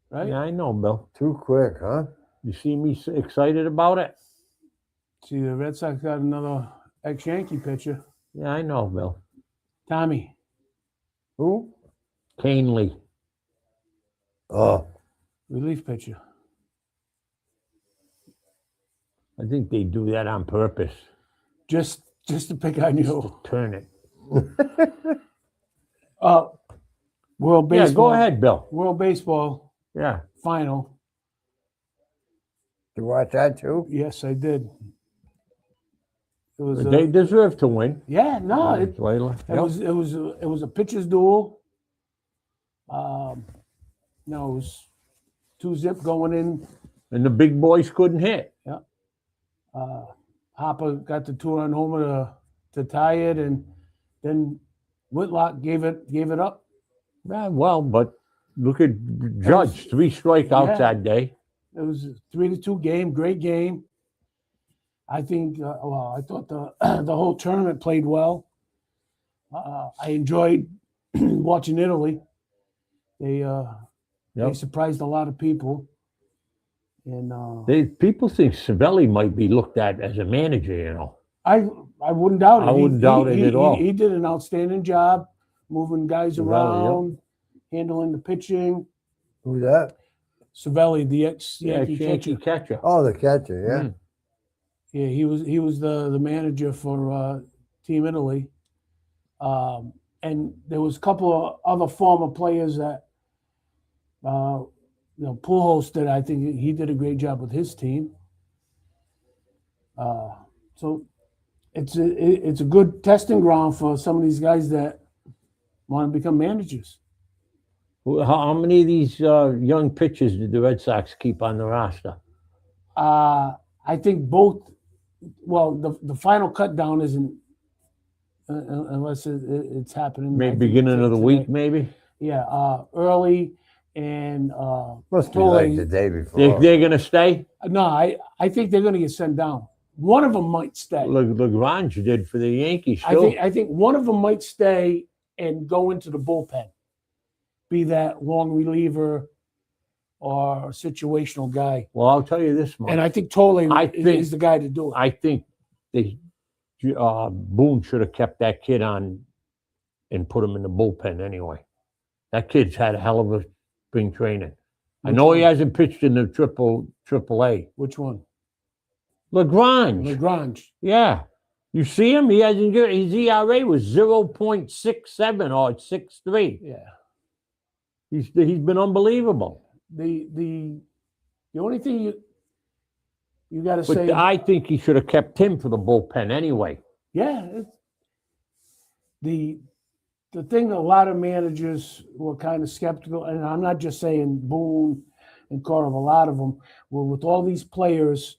Right?
Yeah, I know, Bill.
Too quick, huh?
You see me excited about it?
See, the Red Sox got another ex-Yankee pitcher.
Yeah, I know, Bill.
Tommy.
Who?
Canely.
Oh,
Relief pitcher.
I think they do that on purpose.
Just to pick on you.
Turn it.
World Baseball.
Yeah, go ahead, Bill.
World Baseball
Yeah.
final.
you watch that too?
Yes, I did. It was
They deserve to win.
yeah, no, it
Layla.
it was a pitcher's duel. No, it was 2-zip going in.
And the big boys couldn't hit.
Hopper got the 2-run homer to tie it, and then Whitlock gave it up.
Yeah, well, but look at Judge, 3 strikeouts
Yeah.
that day.
It was a 3-2 game, great game. I think. I thought the the whole tournament played well. I enjoyed watching Italy. They surprised a lot of people, and
People think Savelli might be looked at as a manager, you know.
I wouldn't doubt it.
I wouldn't doubt it at all.
He did an outstanding job moving guys
Savelli,
around, handling the pitching.
Who's that?
Savelli, the
Yeah,
ex-Yankee
Yankee
catcher.
catcher.
Oh, the catcher, yeah.
Yeah, he was the manager for Team Italy, and there was a couple of other former players that Pujols did. I think he did a great job with his team. So it's a good testing ground for some of these guys that want to become managers.
How many of these young pitchers did the Red Sox keep on the roster?
I think both. Well, the final cut down isn't unless it's happening.
Maybe
I think,
beginning of the
today.
week, maybe?
Yeah, Early and
Must be
Tole-
like the day before.
They're going to stay?
no, I think they're going to get sent down. One of them might stay.
Lagrange did for the Yankees,
I
too.
think one of them might stay and go into the bullpen, be that long reliever or situational guy.
Well, I'll tell you this much.
And I think Tole
I
is
think-
the guy to do it.
I think Boone should have kept that kid on and put him in the bullpen anyway. That kid's had a hell of a spring training. I know he hasn't pitched in the triple A.
Which one?
Lagrange.
Lagrange.
Yeah. You see him? He hasn't good. His ERA was 0.67 or 6.3.
Yeah.
He's been unbelievable.
The only thing you got to
But
say,
I think he should have kept him for the bullpen anyway.
yeah, the thing a lot of managers were kind of skeptical, and I'm not just saying Boone and Corov, a lot of them were with all these players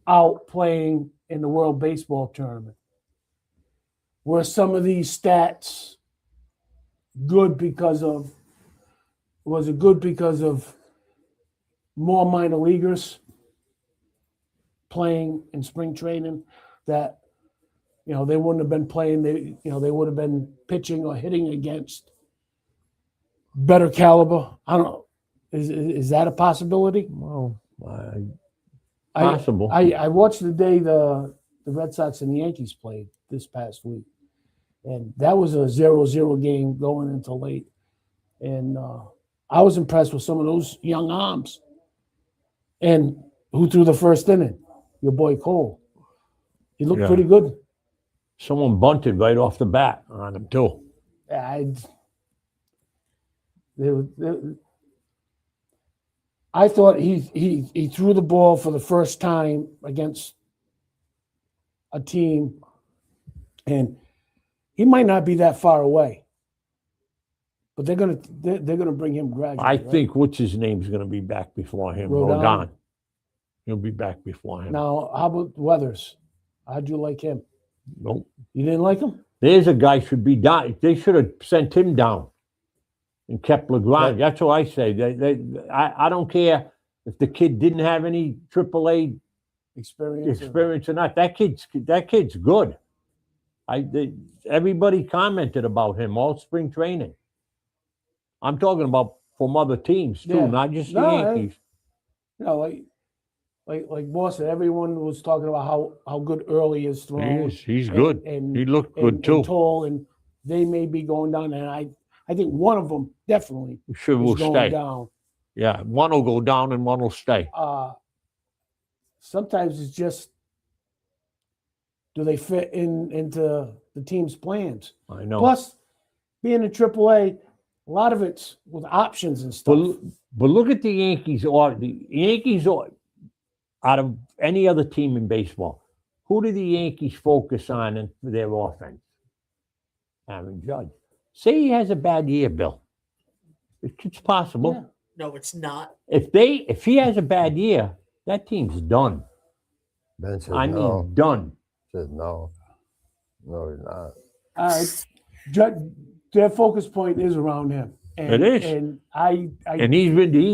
out playing in the World Baseball Tournament. Were some of these stats good because of more minor leaguers playing in spring training that they wouldn't have been playing, they would have been pitching or hitting against better caliber? I don't know. Is that a possibility?
Well, possible.
I watched the day the Red Sox and the Yankees played this past week, and that was a 0-0 game going into late. And I was impressed with some of those young arms. And who threw the first inning? Your boy Cole. He looked
Yeah.
pretty good.
Someone bunted right off the bat on him, too.
I thought he threw the ball for the first time against a team, and he might not be that far away, but they're gonna bring him gradually.
I
right?
think what's his name's going to be back before him.
Rodon.
Rodon. He'll be back before him.
Now, how about Weathers? How'd you like him?
Nope.
You didn't like him?
There's a guy should be down. They should have sent him down and kept Lagrange. That's what I say. I don't care if the kid didn't have any AAA experience or not. That kid's good. Everybody commented about him all spring training. I'm talking about from other teams too,
Yeah.
not just the
No,
Yankees.
Like Boston, everyone was talking about how good Early is throwing.
He's good.
And
He looked good
and
too.
Toll, and they may be going down, and I think one of them definitely
Will
is going
stay.
down.
Yeah, one will go down and one will stay.
Sometimes it's just, do they fit into the team's plans?
I know.
Plus, being in AAA, a lot of it's with options and stuff.
But look at the Yankees. Out of any other team in baseball, who do the Yankees focus on in their offense? Aaron Judge. Say he has a bad year, Bill. It's possible.
Yeah.
No, it's not.
If he has a bad year, that team's done.
Ben said
I
no.
mean, done.
Said no. No, he's not.
All right. Their focus point is around him. And,
It is.
And
And he's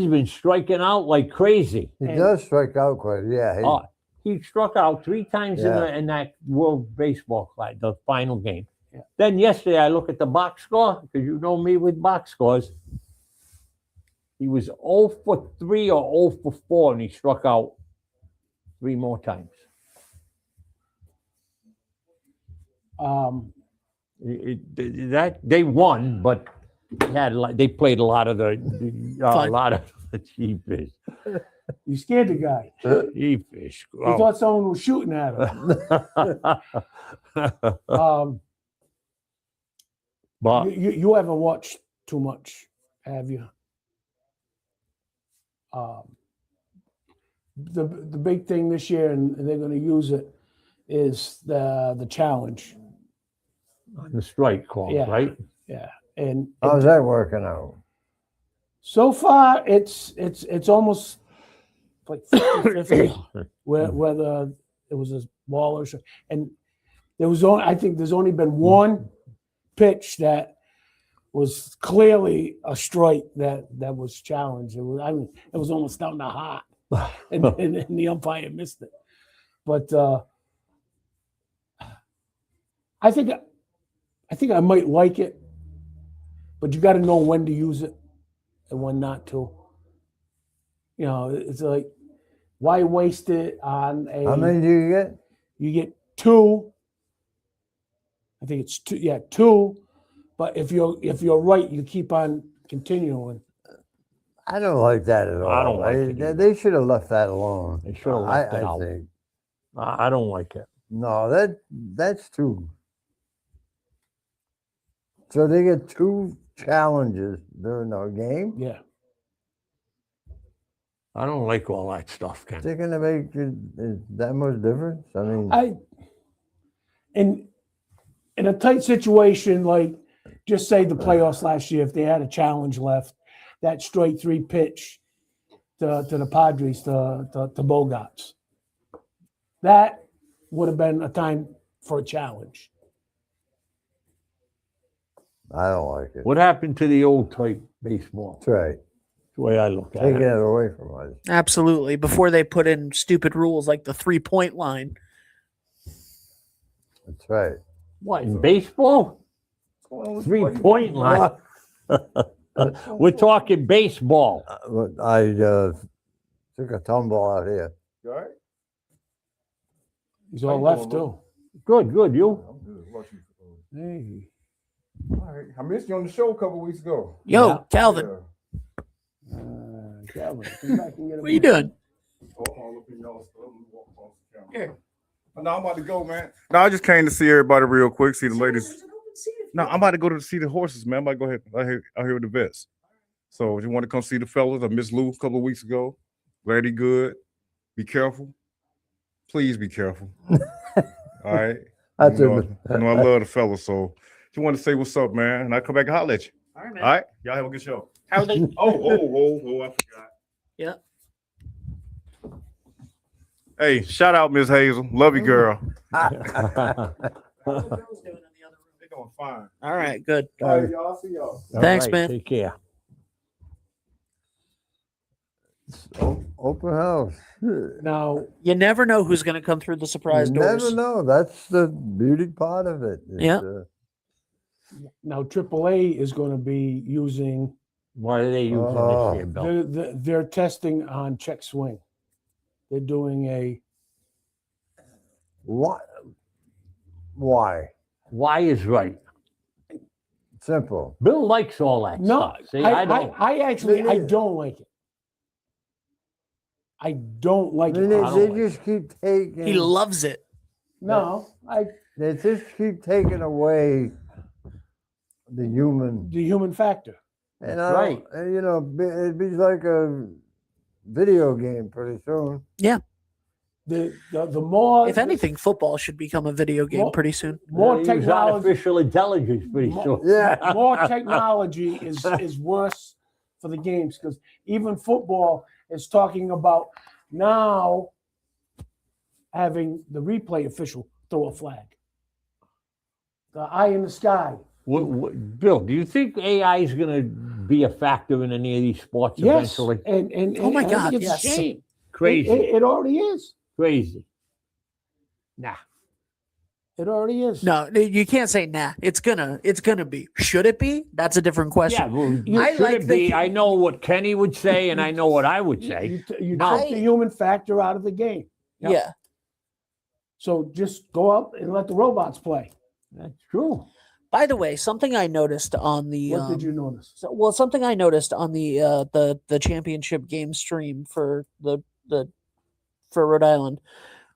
been striking out like crazy.
He does strike out quite. Yeah.
He struck out 3 times in that World Baseball Class, the final game.
Yeah.
Then yesterday, I look at the box score, because you know me with box scores. He was 0 for 3 or 0 for 4, and he struck out 3 more times. That they won, but they played a lot of the cheap fish.
You scared the guy.
Cheap fish.
He thought someone was shooting at him.
But
You haven't watched too much, have you? The big thing this year, and they're going to use it, is the challenge.
on the strike call,
Yeah.
right?
Yeah, and
How's that working out?
so far it's almost like 50-50 whether it was a ball or and there was only, I think there's only been one pitch that was clearly a strike that was challenged. It was, I mean, it was almost down to hot, and the umpire missed it. But I think I might like it, but you got to know when to use it and when not to. You know, it's like, why waste it on a?
How many do you get?
You get 2. I think it's 2. Yeah, 2. But if you're right, you keep on continuing.
I don't like that at all.
I don't like it either.
They should have left that alone.
They should have left it
I
out.
think.
I don't like it.
No, that's too. So they get 2 challenges during the game.
Yeah.
I don't like all that stuff, Ken.
They're gonna make it that much difference. I mean,
In a tight situation, like just say the playoffs last year, if they had a challenge left, that straight 3 pitch to the Padres, to Bogarts, that would have been a time for a challenge.
I don't like it.
What happened to the old type baseball?
That's right.
That's the way I look at
Taking
it.
it away from us.
Absolutely. Before they put in stupid rules like the 3-point line.
That's right.
What, in baseball? 3-point line. We're talking baseball.
I took a tumble out here.
You all right?
He's all left too.
Good. You?
I'm good. Watching.
Hey.
All right. I missed you on the show a couple weeks ago.
Yo,
Yeah.
Calvin,
Calvin, come back and get
what are you doing?
Here. No, I'm about to go, man. No, I just came to see everybody real quick, see the ladies. No, I'm about to go to see the horses, man. I'm about to go ahead out here with the vets. So if you want to come see the fellas, I missed Lou a couple of weeks ago. Very good. Be careful. Please be careful. All right.
That's
you know,
it.
I love the fellas. So if you want to say what's up, man, and I come back and holler at you.
All right, man.
All right. Y'all have a good show.
How are they?
Oh, I forgot.
Yeah.
Hey, shout out Miss Hazel. Love you, girl.
How's the girls doing in the other room?
They're doing fine.
All right, good.
All right, y'all. See y'all.
All
Thanks,
right,
man.
Take care.
Open house.
Now,
You never know who's going to come through the surprise
You
doors.
never know. That's the beauty part of it. It's,
Yeah.
now AAA is going to be using.
What are they using
Oh.
this year, Bill?
They're testing on check swing. They're doing a.
What? Why?
Why is right?
Simple.
Bill likes all that
No,
stuff. See, I don't.
I actually
Me
I
neither.
don't like it. I don't like
I mean,
it.
they,
don't
they
like
just keep taking.
He loves it.
No,
They just keep taking away the human.
the human factor.
And
That's right.
You know, it'd be like a video game pretty soon.
The more,
If anything, football should become a video game
Well-
pretty soon.
more
They use
technology,
artificial intelligence pretty
Mo-
soon.
Yeah.
more technology is worse for the games because even football is talking about now having the replay official throw a flag. The eye in the sky.
Bill, do you think AI is going to be a factor in any of these sports
Yes,
eventually?
and
Oh my
I think
God,
it's
yes.
a shame.
Crazy,
It already is.
crazy. Nah.
It already is.
No, you can't say nah. It's gonna be. Should it be? That's a different question.
Yeah, well,
I
should
like
it be?
the-
I know what Kenny would say, and I know what I would say.
You
No.
take the human factor out of the game. Yep.
Yeah.
So just go out and let the robots play.
That's true.
By the way, something I noticed on the
What did you notice?
something I noticed on the championship game stream for for Rhode Island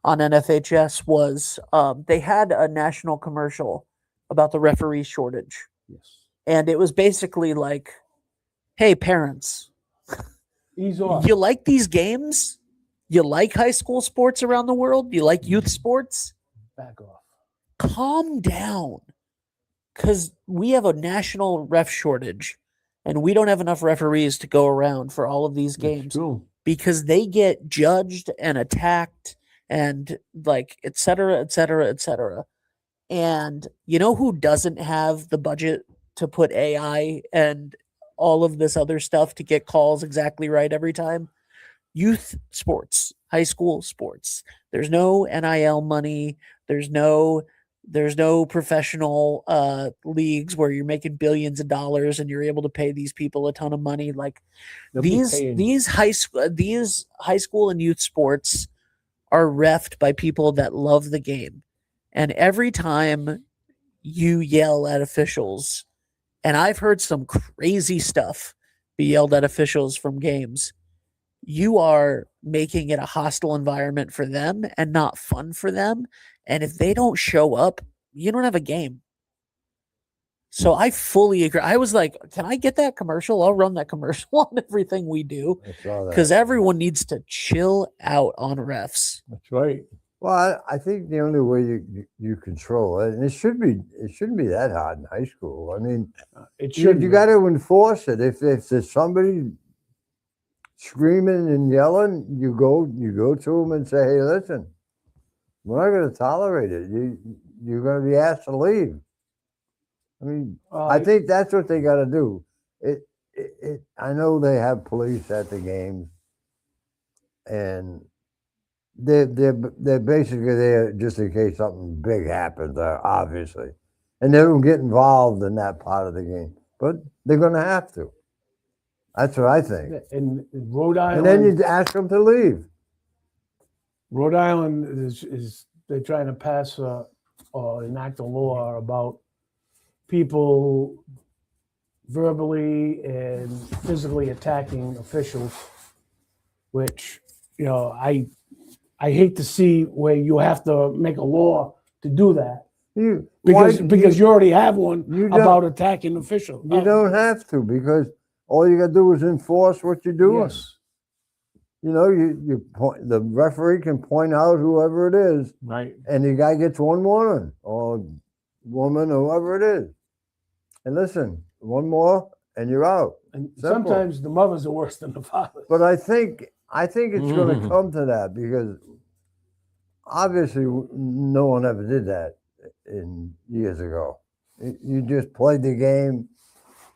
on NFHS was they had a national commercial about the referee shortage,
Yes.
and it was basically like, "Hey parents,
Ease off.
you like these games? You like high school sports around the world? You like youth sports?
Back off.
Calm down, because we have a national ref shortage, and we don't have enough referees to go around for all of these
That's
games
true.
because they get judged and attacked and like et cetera, et cetera, et cetera. And you know who doesn't have the budget to put AI and all of this other stuff to get calls exactly right every time. Youth sports, high school sports. There's no NIL money. There's no professional leagues where you're making billions of dollars and you're able to pay these people a ton of money. Like
They'll be
these
paying-
these high school and youth sports are reffed by people that love the game. And every time you yell at officials, and I've heard some crazy stuff be yelled at officials from games, you are making it a hostile environment for them and not fun for them. And if they don't show up, you don't have a game. So I fully agree. I was like, can I get that commercial? I'll run that commercial on everything we do
I saw that.
because everyone needs to chill out on refs.
That's right.
Well, I think the only way you control it, and it shouldn't be that hard in high school. I mean,
It
you
should.
got to enforce it. If there's somebody screaming and yelling, you go to them and say, "Hey, listen, we're not going to tolerate it. You're going to be asked to leave." I mean, I think that's what they got to do. I know they have police at the games, and they're basically there just in case something big happens, obviously, and they don't get involved in that part of the game. But they're going to have to. That's what I think.
In Rhode
And
Island,
then you ask them to leave.
Rhode Island is they're trying to pass or enact a law about people verbally and physically attacking officials, which, you know, I hate to see where you have to make a law to do that because you already have one
you don't-
about attacking officials.
You don't have to, because all you got to do is enforce what you're doing.
Yes.
You know, you point, the referee can point out whoever it is,
Right.
and the guy gets one warning, or woman, whoever it is. And listen, one more, and you're out.
And
Simple.
sometimes the mothers are worse than the fathers.
But I think it's going to come to that, because obviously no one ever did that in years ago. You just played the game,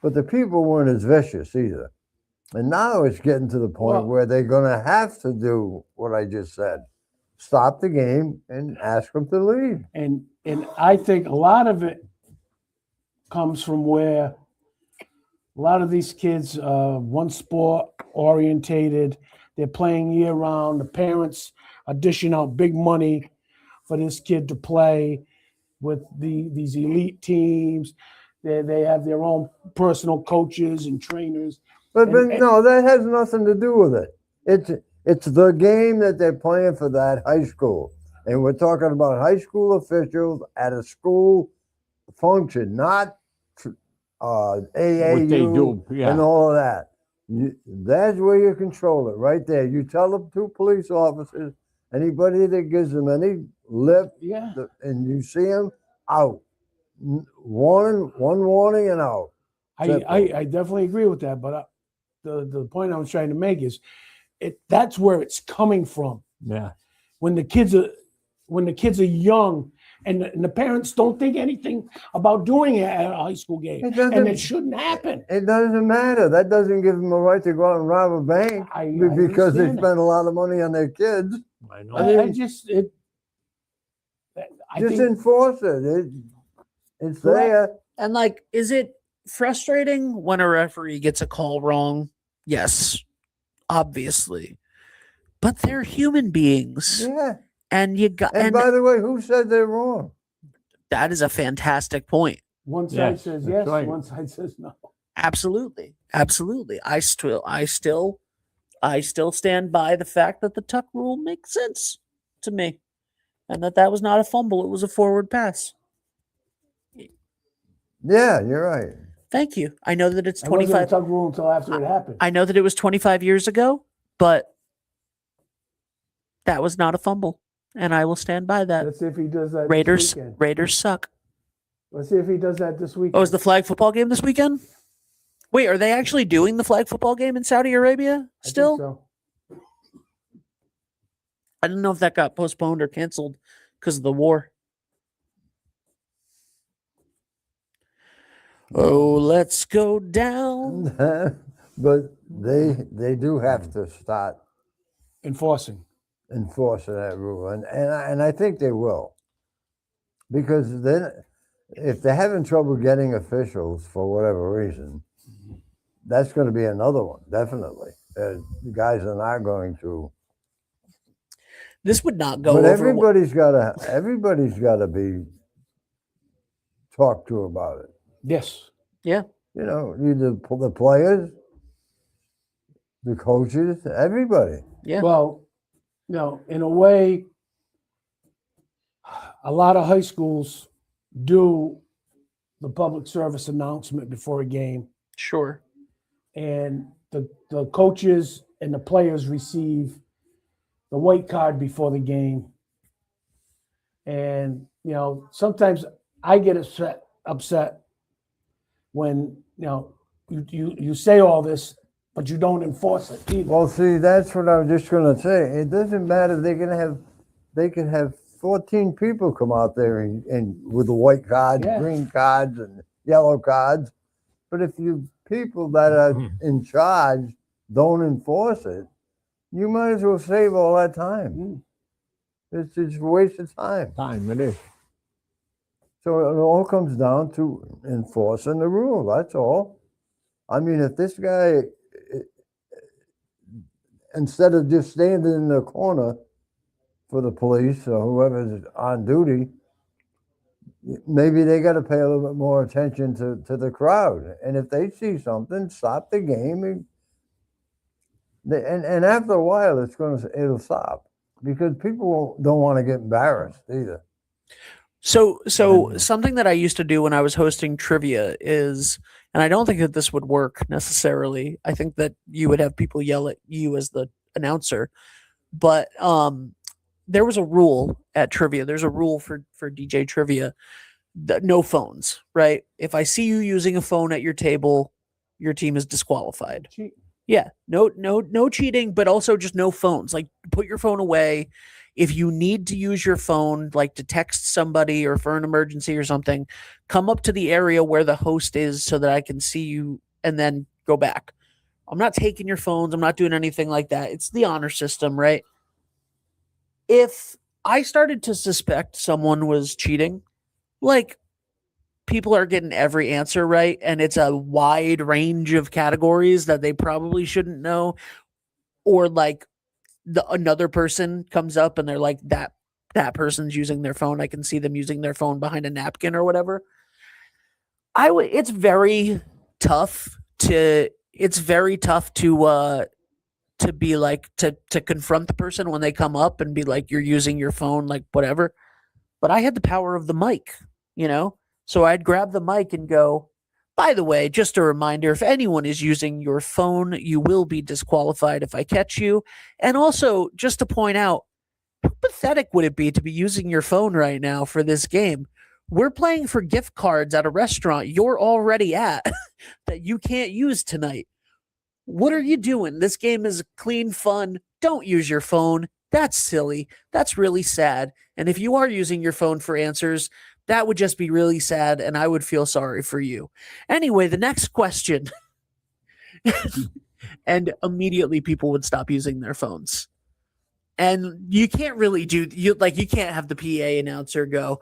but the people weren't as vicious either. And now it's getting to the point
Well-
where they're going to have to do what I just said: stop the game and ask them to leave.
And I think a lot of it comes from where a lot of these kids are one sport orientated. They're playing year round. The parents are dishing out big money for this kid to play with these elite teams. They have their own personal coaches and trainers.
But
And-
no, that has nothing to do with it. It's the game that they're playing for that high school, and we're talking about high school officials at a school function, not AAU
What they do, yeah.
and all of that. That's where you control it, right there. You tell the two police officers, anybody that gives them any lip,
Yeah.
and you see them, out. One warning and out. Simple.
I definitely agree with that. But the point I was trying to make is that's where it's coming from.
Yeah.
When the kids are young and the parents don't think anything about doing it at a high school game,
It doesn't-
and it shouldn't happen.
It doesn't matter. That doesn't give them a right to go out and rob a bank because they
understand
spend a lot of money on their kids.
I know.
I just I
Just
think
enforce it. It's
Correct.
there.
And like, is it frustrating when a referee gets a call wrong? Yes, obviously. But they're human beings.
Yeah.
And you got
And
and
by the way, who said they're wrong?
that is a fantastic point.
one side
Yes,
says
that's
yes,
right.
one side says no.
Absolutely. Absolutely. I still stand by the fact that the tuck rule makes sense to me. And that was not a fumble, it was a forward pass.
Yeah, you're right.
Thank you. I know that it's
It wasn't a
25
tug rule until after it happened.
I know that it was 25 years ago, but that was not a fumble. And I will stand by that.
Let's see if he does that
Raiders
this weekend.
Raiders suck.
Let's see if he does that this weekend.
Oh, is the flag football game this weekend? Wait, are they actually doing the flag football game in Saudi Arabia
I think
still?
so.
I don't know if that got postponed or canceled because of the war. Oh, let's go down.
But they do have to start
Enforcing.
enforcing that rule, and I think they will, because then if they're having trouble getting officials for whatever reason, that's going to be another one, definitely. The guys are not going to.
This would not go
But
over.
everybody's got to be talked to about it.
Yes.
Yeah.
You know, the players, the coaches, everybody.
Yeah.
Well, in a way, a lot of high schools do the public service announcement before a game,
Sure.
and the coaches and the players receive the white card before the game. And sometimes I get upset when you say all this, but you don't enforce it either.
Well, see, that's what I was just going to say. It doesn't matter. They can have 14 people come out there and with the white cards,
Yeah.
green cards, and yellow cards. But if you people that are in charge don't enforce it, you might as well save all that time. It's just a waste of time.
Time it is.
So it all comes down to enforcing the rule. That's all. I mean, if this guy, instead of just standing in the corner for the police or whoever's on duty, maybe they got to pay a little bit more attention to the crowd. And if they see something, stop the game. And after a while, it'll stop because people don't want to get embarrassed either.
So something that I used to do when I was hosting trivia is, and I don't think that this would work necessarily. I think that you would have people yell at you as the announcer, but there was a rule at trivia. There's a rule for DJ trivia that no phones, right? If I see you using a phone at your table, your team is disqualified. Yeah, no cheating, but also just no phones. Like, put your phone away. If you need to use your phone, like to text somebody or for an emergency or something, come up to the area where the host is so that I can see you and then go back. I'm not taking your phones. I'm not doing anything like that. It's the honor system, right? If I started to suspect someone was cheating, like, people are getting every answer right, and it's a wide range of categories that they probably shouldn't know, or like another person comes up and they're like, that person's using their phone. I can see them using their phone behind a napkin or whatever. It's very tough to be like, to confront the person when they come up and be like, you're using your phone, like whatever. But I had the power of the mic, so I'd grab the mic and go, by the way, just a reminder, if anyone is using your phone, you will be disqualified if I catch you. And also, just to point out, how pathetic would it be to be using your phone right now for this game? We're playing for gift cards at a restaurant you're already at that you can't use tonight. What are you doing? This game is clean fun. Don't use your phone. That's silly. That's really sad. And if you are using your phone for answers, that would just be really sad, and I would feel sorry for you. Anyway, the next question. And immediately people would stop using their phones. And you can't really you can't have the PA announcer go,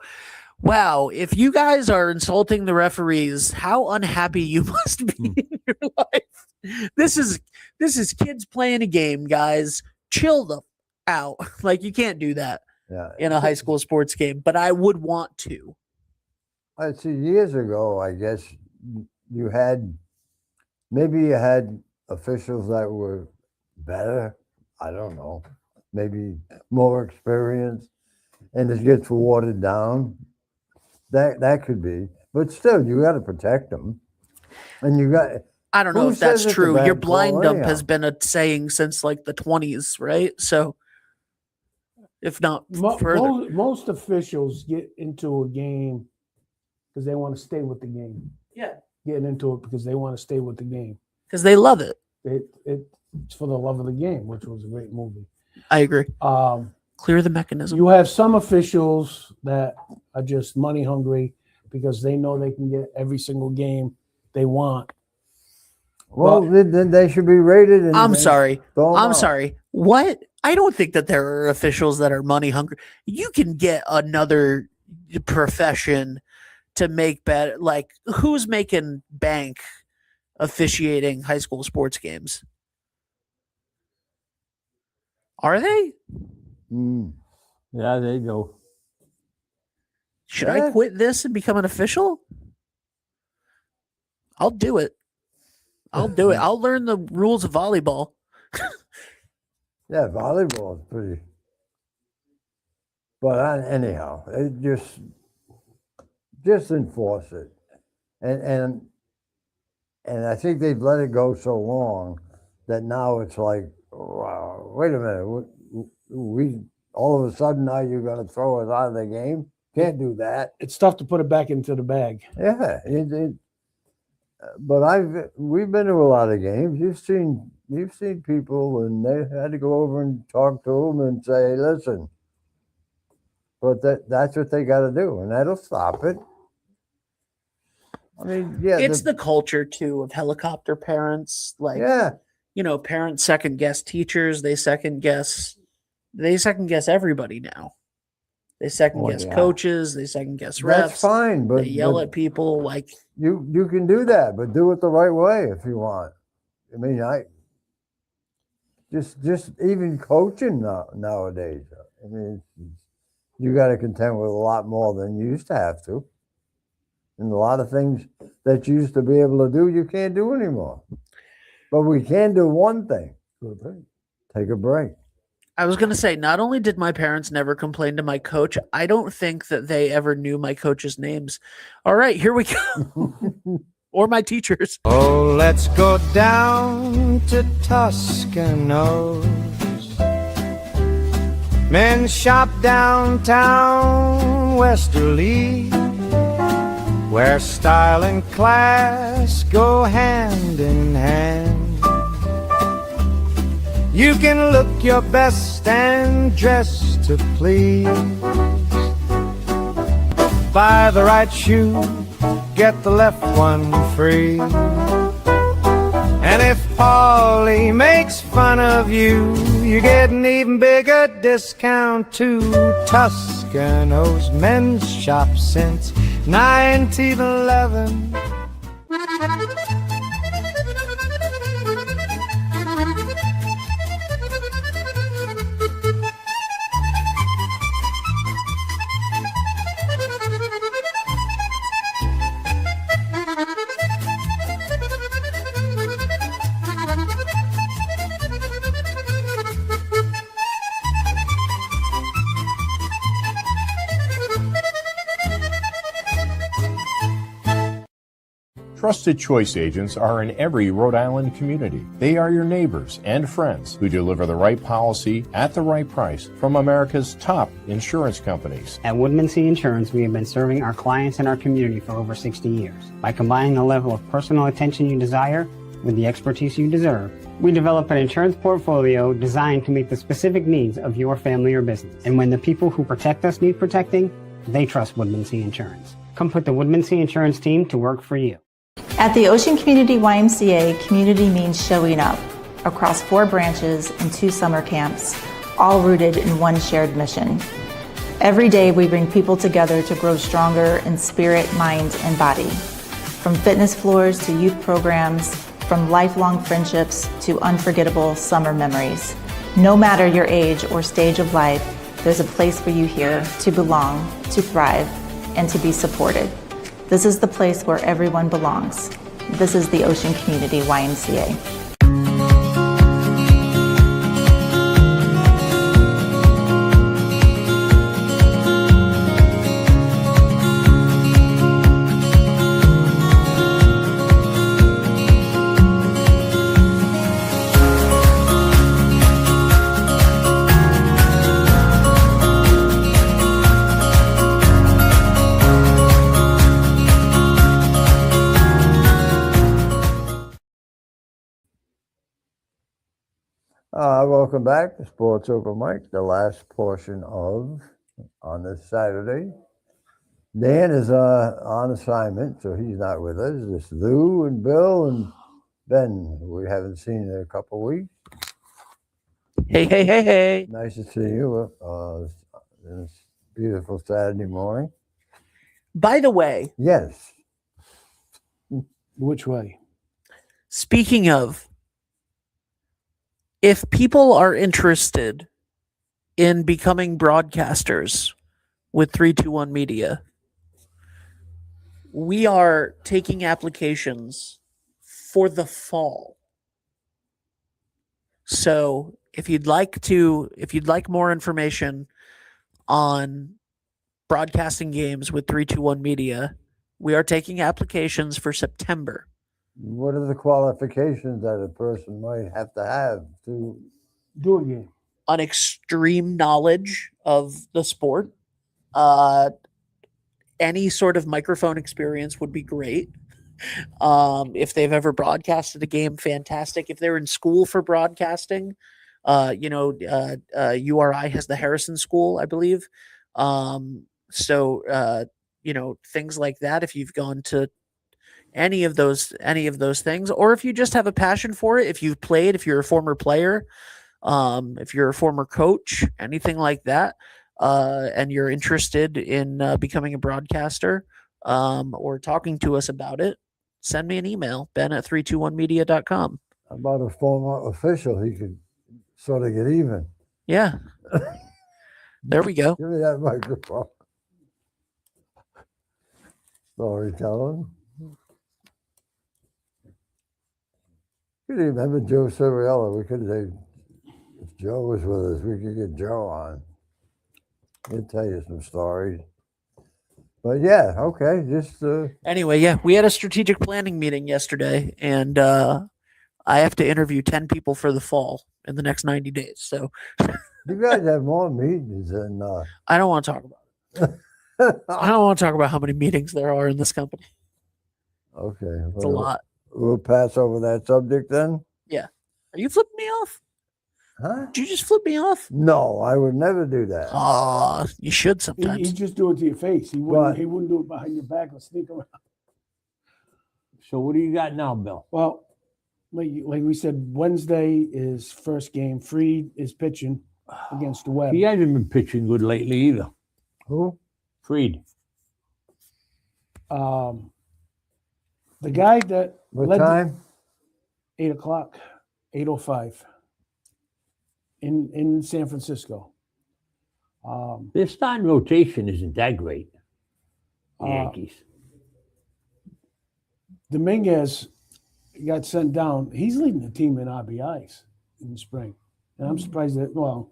wow, if you guys are insulting the referees, how unhappy you must be in your life. This is kids playing a game, guys. Chill the out. Like, you can't do that.
Yeah.
In a high school sports game, but I would want to.
I see. Years ago, I guess you had officials that were better. I don't know, maybe more experienced, and it gets watered down. That could be, but still, you got to protect them, and you got.
I don't know
Who
if that's
says it's a
true.
bad
Your blind
call
dump
anyhow?
has been a saying since like the 20s, right? So, if not further.
Most officials get into a game because they want to stay with the game.
Yeah.
Getting into it because they want to stay with the game.
Because they love it.
It's for the love of the game, which was a great movie.
I agree. Clear the mechanism.
You have some officials that are just money hungry because they know they can get every single game they want.
Well, then they should be rated. And
I'm
and
sorry.
throw 'em
I'm
out.
sorry. What? I don't think that there are officials that are money hungry. You can get another profession to make better. Like, who's making bank officiating high school sports games? Are they?
Mm.
Yeah, they do.
Should I
Yeah.
quit this and become an official? I'll do it. I'll do it. I'll learn the rules of volleyball.
Yeah, volleyball is pretty. But anyhow, it just enforce it, and I think they've let it go so long that now it's like, wow, wait a minute, we all of a sudden now you're going to throw us out of the game? Can't do that.
It's tough to put it back into the bag.
Yeah, but we've been to a lot of games. You've seen people, and they had to go over and talk to them and say, listen. But that's what they got to do, and that'll stop it. I mean, yeah,
It's the culture too of helicopter parents. Like,
yeah,
parents second guess teachers. They second guess everybody now. They second
Oh,
guess
yeah.
coaches. They second guess refs.
that's fine. But
They yell
but
at people. Like,
you can do that, but do it the right way if you want. I mean, just even coaching nowadays. I mean, you got to contend with a lot more than you used to have to, and a lot of things that you used to be able to do, you can't do anymore. But we can do one thing: take a break.
I was gonna say, not only did my parents never complain to my coach, I don't think that they ever knew my coach's names. All right, here we go. Or my teachers.
Oh, let's go down to Toscanos. Men shop downtown Westerly, where style and class go hand in hand. You can look your best and dress to please. Buy the right shoe, get the left one free. And if Paulie makes fun of you, you get an even bigger discount too. Toscano's men's shop since 1911.
Trusted Choice agents are in every Rhode Island community. They are your neighbors and friends who deliver the right policy at the right price from America's top insurance companies.
At Woodmansee Insurance, we have been serving our clients and our community for over 60 years. By combining the level of personal attention you desire with the expertise you deserve, we develop an insurance portfolio designed to meet the specific needs of your family or business. And when the people who protect us need protecting, they trust Woodmansee Insurance. Come put the Woodmansee Insurance team to work for you.
At the Ocean Community YMCA, community means showing up across 4 branches and 2 summer camps, all rooted in one shared mission. Every day we bring people together to grow stronger in spirit, mind, and body. From fitness floors to youth programs, from lifelong friendships to unforgettable summer memories. No matter your age or stage of life, there's a place for you here to belong, to thrive, and to be supported. This is the place where everyone belongs. This is the Ocean Community YMCA.
Welcome back to Sports Open Mic, the last portion of, on this Saturday, Dan is on assignment, so he's not with us. It's Lou and Bill and Ben, who we haven't seen in a couple weeks.
Hey.
Nice to see you this beautiful Saturday morning.
By the way,
Yes.
Which way?
speaking of, if people are interested in becoming broadcasters with 321 Media, we are taking applications for the fall. So if you'd like more information on broadcasting games with 321 Media, we are taking applications for September.
What are the qualifications that a person might have to
Do it again.
An extreme knowledge of the sport. Any sort of microphone experience would be great. If they've ever broadcasted a game, fantastic. If they're in school for broadcasting, URI has the Harrison School, I believe. Things like that. If you've gone to any of those things, or if you just have a passion for it, if you've played, if you're a former player, if you're a former coach, anything like that, and you're interested in becoming a broadcaster, or talking to us about it, send me an email, ben@321media.com.
about a former official? He could sort of get even.
Yeah. There we go.
Give me that microphone. Storytelling. You remember Joe Cerriello? We could have, if Joe was with us, we could get Joe on. He'll tell you some stories. But yeah, okay, just
Anyway, yeah, we had a strategic planning meeting yesterday, and I have to interview 10 people for the fall in the next 90 days. So
you guys have more meetings than
I don't want to talk about it. I don't want to talk about how many meetings there are in this company.
Okay.
It's a lot.
We'll pass over that subject then.
Are you flipping me off?
Huh?
Did you just flip me off?
No, I would never do that.
Oh, you should
He
sometimes.
just do it to your face. He
Right.
wouldn't do it behind your back or sneak around.
So what do you got now, Bill?
Well, like we said, Wednesday is first game. Freed is pitching against Webb.
He hasn't been pitching good lately either.
Who?
Freed.
The guy that
What
led
time?
8:00, 8:05 in San Francisco.
Their starting rotation isn't that great. The
Uh,
Yankees.
Dominguez got sent down. He's leading the team in RBIs in the spring, and I'm surprised that. Well,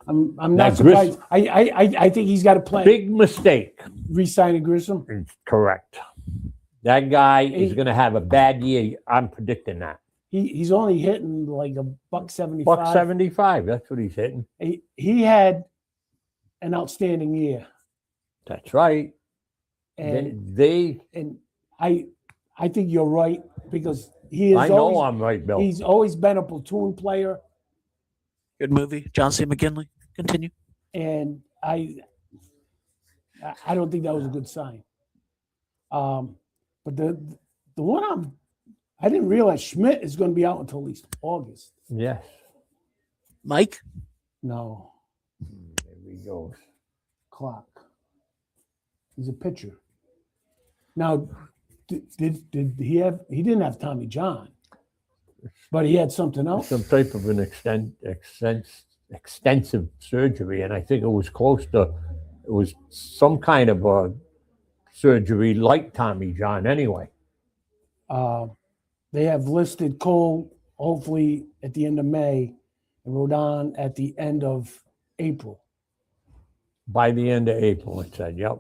I'm
Now,
not surprised. I think he's got a plan.
Big mistake.
Re-signing Grissom.
It's correct. That guy is
He-
going to have a bad year. I'm predicting that.
He's only hitting like $175.
$175. That's what he's hitting.
He had an outstanding year,
That's right.
and
They
I think you're right because he is.
I know
always,
I'm right, Bill.
He's always been a platoon player,
Good movie. John C. McGinley. Continue.
and I don't think that was a good sign. But the one I didn't realize Schmidt is going to be out until at least August.
Yes.
Mike?
No,
There we go.
Clock. He's a pitcher. Now, did he have? He didn't have Tommy John, but he had something else.
Some type of an extensive surgery, and I think it was close to. It was some kind of a surgery like Tommy John, anyway.
They have listed Cole hopefully at the end of May and Rodon at the end of April.
By the end of April, it said. Yep.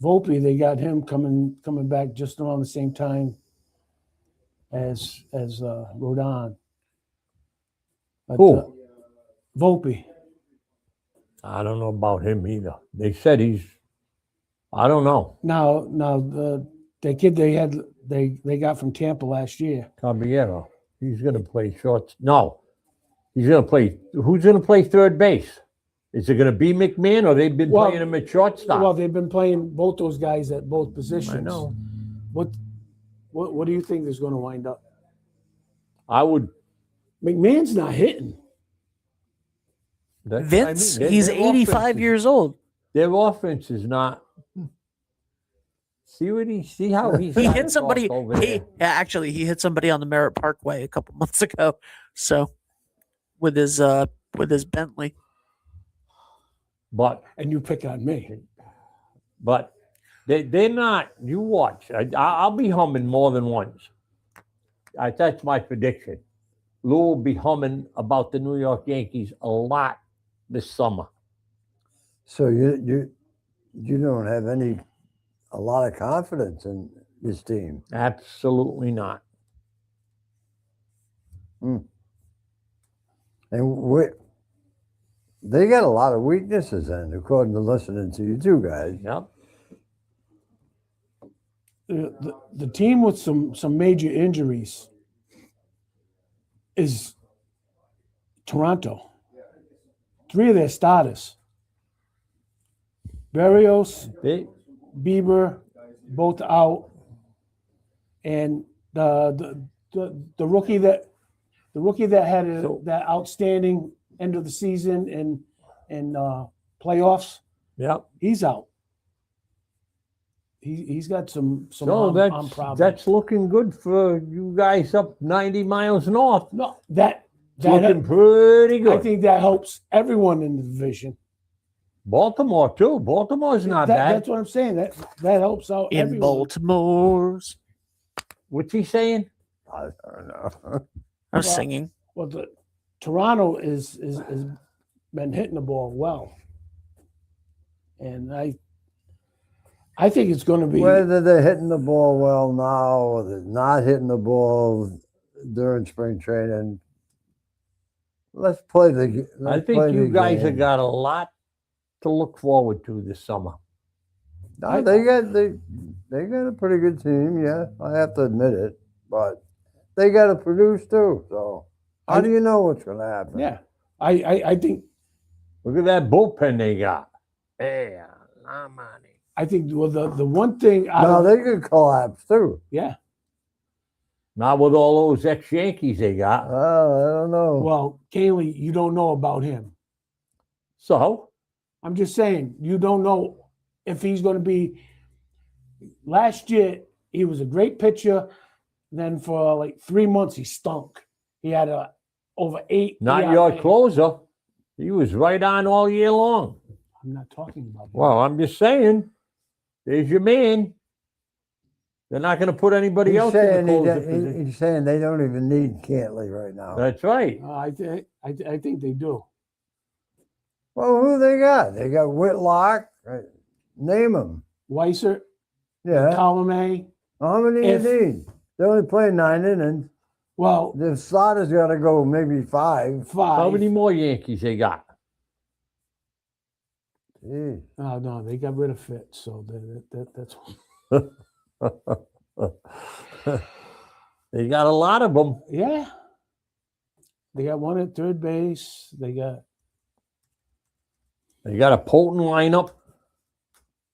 Volpe, they got him coming back just around the same time as Rodon. But,
Who?
Volpe.
I don't know about him either. They said he's. I don't know.
Now the kid they got from Tampa last year.
Caballero. He's going to play shorts. No, he's going to play. Who's going to play third base? Is it going to be McMahon, or they've been
Well-
playing him at shortstop?
Well, they've been playing both those guys at both positions.
I know.
What do you think is going to wind up?
I would.
McMahon's not hitting.
That's what I mean.
Vince,
Their-
he's
their
85
offense is-
years old.
Their offense is not. See how he's
He
got
hit
it
somebody.
off over
He
there.
actually he hit somebody on the Merritt Parkway a couple months ago. So with his Bentley.
But
And you pick on me.
they're not. You watch. I'll be humming more than once. That's my prediction. Lou will be humming about the New York Yankees a lot this summer.
So you don't have a lot of confidence in this team.
Absolutely not.
And they got a lot of weaknesses in, according to listening to you two guys.
Yep.
The team with some major injuries is Toronto. 3 of their starters, Berrios,
They,
Bieber, both out, and the rookie that had that outstanding end of the season and playoffs,
yep.
he's out. He's got some
So
arm problems.
that's looking good for you guys up 90 miles north.
No, that
It's looking pretty good.
I think that helps everyone in the division.
Baltimore too. Baltimore's not bad.
That's what I'm saying. That helps out
In
everyone.
Baltimore's.
What's he saying?
I don't know.
I was
Well,
singing.
Well, the Toronto is been hitting the ball well, and I think it's going to be.
Whether they're hitting the ball well now or they're not hitting the ball during spring training, let's play the.
I
let's
think
play
you
the
guys
game.
have got a lot to look forward to this summer.
No, they got a pretty good team. Yeah, I have to admit it, but they got to produce too. So how do you know what's going to happen?
Yeah, I think
Look at that bullpen they got. Yeah,
I think well the one thing
No, they could collapse too.
yeah.
not with all those ex-Yankees they got.
Oh, I don't know.
Well, Kaylee, you don't know about him.
So
I'm just saying you don't know if he's going to be. Last year he was a great pitcher. Then for like 3 months he stunk. He had a over 8.
not
ERA.
your closer. He was right on all year long.
I'm not talking about. That.
Well, I'm just saying, there's your man. They're not going to put anybody
He's
else in
saying,
the closer position.
he's saying they don't even need Cantley right now.
That's right.
I think they do.
Well, who they got? They got Whitlock. Right? Name them.
Weiser,
Yeah.
Colomé.
How many do
If-
you need? They only play 9 innings.
Well,
The starter's got to go maybe 5.
5.
How many more Yankees they got?
Gee.
Oh, no, they got rid of Fitz, so that's
They got a lot of them.
yeah. They got one at third base. They got
They got a potent lineup.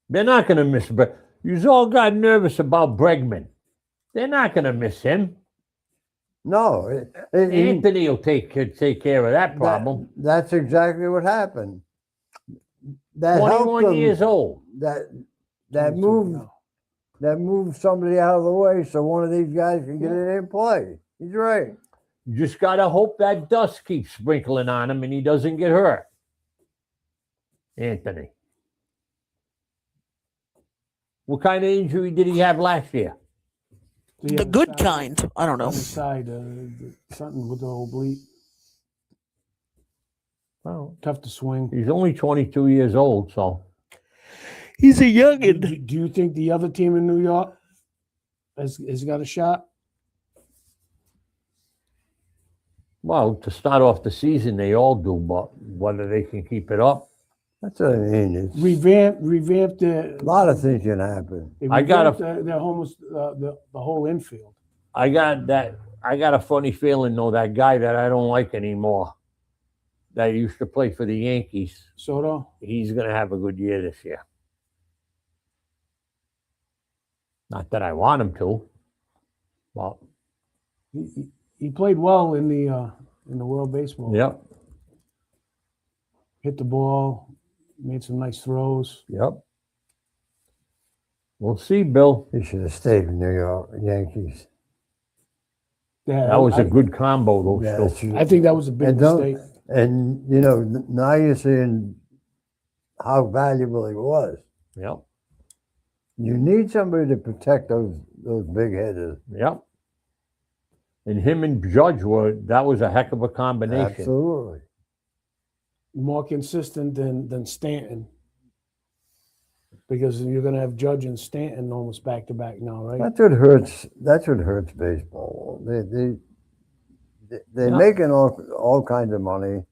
They're not going to miss. You all got nervous about Bregman. They're not going to miss him.
No.
Anthony will take care of that problem.
That's exactly what happened. That helped
21
them.
years old.
That
22
moved
now.
that moved somebody out of the way so one of these guys can get in and play. He's right.
You just got to hope that dust keeps sprinkling on him and he doesn't get hurt. Anthony. What kind of injury did he have last year?
The good kind. I don't know.
On the side, something with the oblique.
Well,
Tough to swing.
he's only 22 years old, so
He's a
Do,
youngin.
do you think the other team in New York has got a shot?
well, to start off the season, they all do, but whether they can keep it up,
That's what I mean. It's,
Revamp the.
a lot of things can happen.
They
I got
revamped their almost the whole infield.
I got a funny feeling though, that guy that I don't like anymore, that used to play for the Yankees.
Soto.
He's going to have a good year this year. Not that I want him to. Well,
He played well in the World Baseball.
yep,
Hit the ball, made some nice throws.
yep. We'll see, Bill.
He should have stayed with New York Yankees.
Yeah,
That was
I,
a good combo, though.
Yeah,
still.
that's true.
I think that was a big
And don't-
mistake.
And you know, now you're seeing how valuable he was.
Yep,
You need somebody to protect those big hitters.
yep. And him and Judge that was a heck of a combination.
Absolutely.
More consistent than Stanton. Because you're going to have Judge and Stanton almost back to back now, right?
That's what hurts. That's what hurts baseball. They're
Yeah.
making all kinds of money,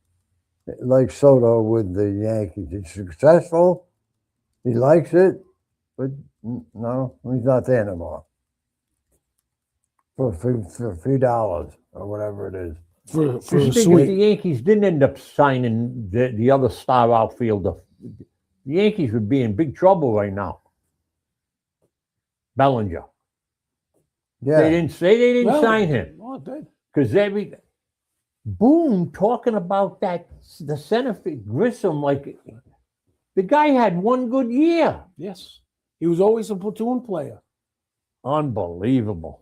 like Soto with the Yankees. He's successful. He likes it, but no, he's not there anymore. For a few dollars or whatever it is.
For
The
a
thing is,
sweet.
the Yankees didn't end up signing the other star outfielder. The Yankees would be in big trouble right now. Bellinger.
Yeah.
They didn't
Well,
sign him
Oh, it did.
because Boone talking about the center field, Grissom, like the guy had one good year.
Yes. He was always a platoon player.
Unbelievable.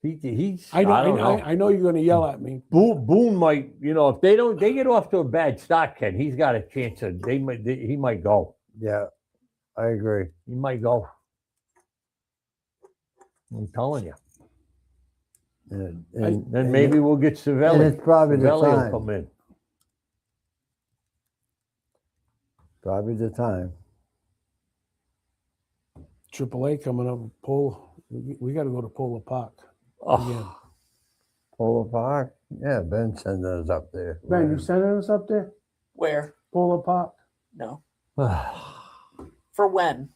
He's
I
don't
know.
know.
I know you're going to yell at me.
Boone might, if they get off to a bad start, Ken, he's got a chance of he might go.
Yeah, I agree.
He might go. I'm telling you.
And,
Then maybe we'll get Savelli.
and it's probably the
Savelli will
time.
come in.
Probably the time.
AAA coming up. We got to go to Polar Park.
Oh,
Again.
Polar Park. Yeah, Ben sent us up there.
Ben, you sending us up there?
Where?
Polar Park?
No. For when?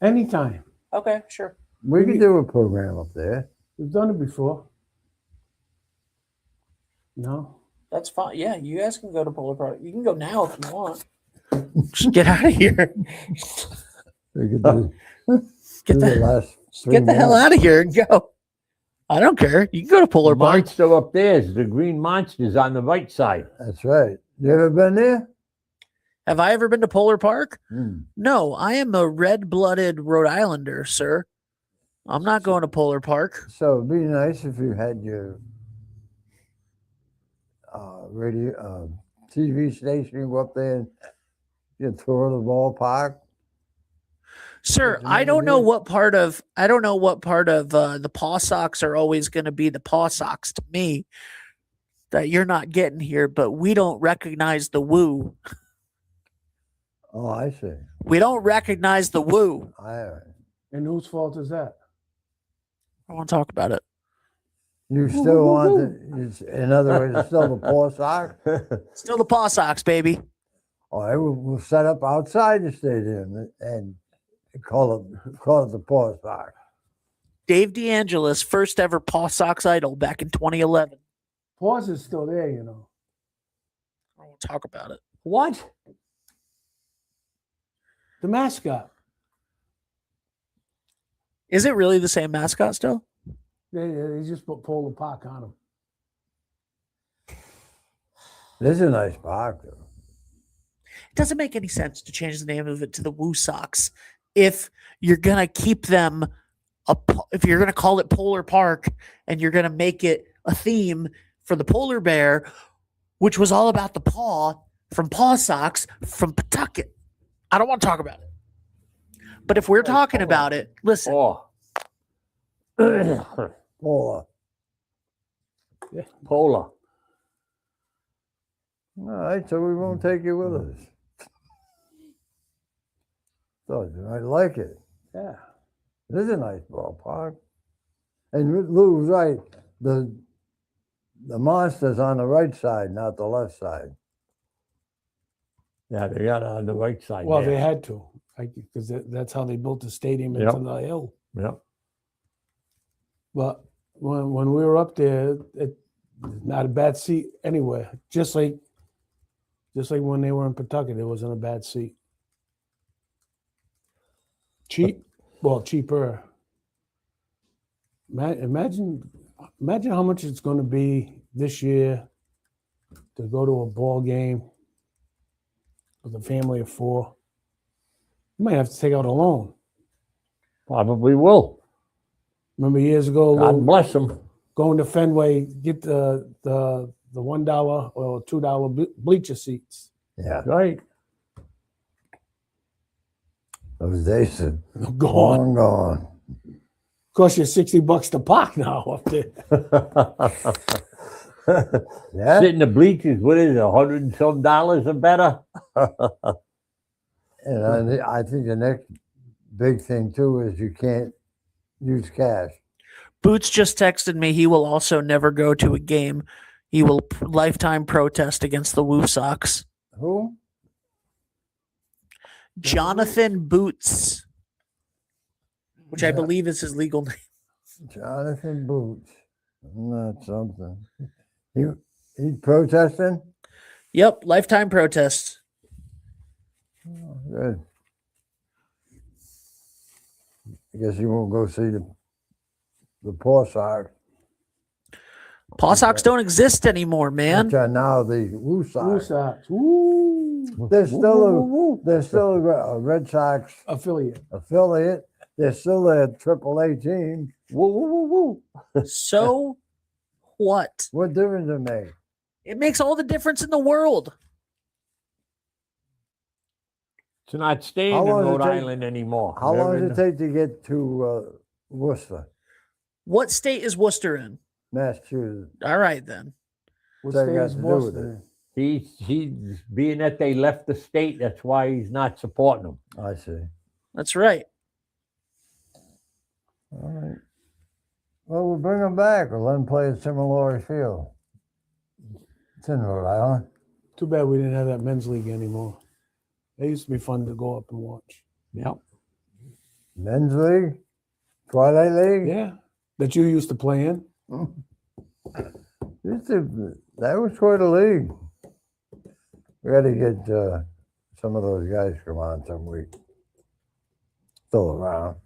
Anytime.
Okay, sure.
We could do a program up there.
We've done it before. No?
That's fine. Yeah, you guys can go to Polar Park. You can go now if you want. Just get out of here.
We could do,
Get
do the
the,
last 3
get the hell
months.
out of here and go. I don't care. You can go to Polar Park.
Monster up there is the green monster's on the right side.
That's right. You ever been there?
Have I ever been to Polar Park?
Hmm.
No, I am a red-blooded Rhode Islander, sir. I'm not going to Polar Park.
So it'd be nice if you had your TV station go up there and you tour the ballpark.
Sir,
Did you
I
ever
don't
do
know
it?
what part of the Paw Sox are always going to be the Paw Sox to me that you're not getting here, but we don't recognize the woo.
Oh, I see.
We don't recognize the woo.
And whose fault is that?
I want to talk about it.
You still want in other words, it's still the Paw Sox?
Still the Paw Sox, baby.
All right, we'll set up outside the stadium and call it the Paw Sox.
Dave DeAngelis, first ever Paw Sox idol back in 2011.
Paws is still there, you know.
I don't want to talk about it.
What?
The mascot.
Is it really the same mascot still?
They just put Polar Park on him.
This is a nice park, though.
It doesn't make any sense to change the name of it to the Woo Sox if you're gonna keep them if you're gonna call it Polar Park and you're gonna make it a theme for the polar bear, which was all about the paw from Paw Sox from Pawtucket. I don't want to talk about it. But if we're talking about it, listen,
Oh.
Paula.
Polar.
All right, so we won't take you with us. So I like it.
Yeah.
It is a nice ballpark. And Lou was right. The monster's on the right side, not the left side.
Yeah, they got it on the right side.
Well,
there.
they had to, because that's how they built the stadium into
Yep.
the hill.
Yep.
But when we were up there, Not a bad seat anywhere. Just like when they were in Pawtucket, it wasn't a bad seat. Cheap, well, cheaper. Imagine how much it's going to be this year to go to a ball game with a family of 4. You might have to take out a loan.
Probably will.
Remember years ago,
God bless them.
going to Fenway, get the $1 or $2 bleacher seats.
Yeah,
Right.
those days are
Gone.
long gone.
Cost you $60 to park now up there.
Yeah,
Sit in the bleachers, what is it, $100 and some or better?
and I think the next big thing too is you can't use cash.
Boots just texted me. He will also never go to a game. He will lifetime protest against the Woo Sox.
Who?
Jonathan Boots, which I
Yeah.
believe is his legal name.
Jonathan Boots. Not something. He's protesting?
Yep, lifetime protest.
Oh, good. I guess you won't go see the Paw Sox,
Paw Sox don't exist anymore, man.
which are now the Woo Sox.
Woo Sox. Woo.
They're still a Red Sox
Affiliate.
affiliate. They're still a AAA team.
Woo, woo, woo, woo.
So what?
What difference does it make?
It makes all the difference in the world.
It's not staying
How
in
long does it
Rhode
take-
Island anymore.
How long
They're
does it take to get to Worcester,
What state is Worcester in?
Massachusetts?
All right, then.
What
That
state
got
is
to do with
Boston
it.
in?
He's being that they left the state, that's why he's not supporting them.
I see.
That's right.
All right. Well, we'll bring them back. We'll let them play at Similary Field. It's in Rhode Island.
Too bad we didn't have that men's league anymore. It used to be fun to go up and watch.
Yep.
Men's League? Twilight League?
Yeah, that you used to play in.
That was quite a league. We got to get some of those guys to come on some week. Still around.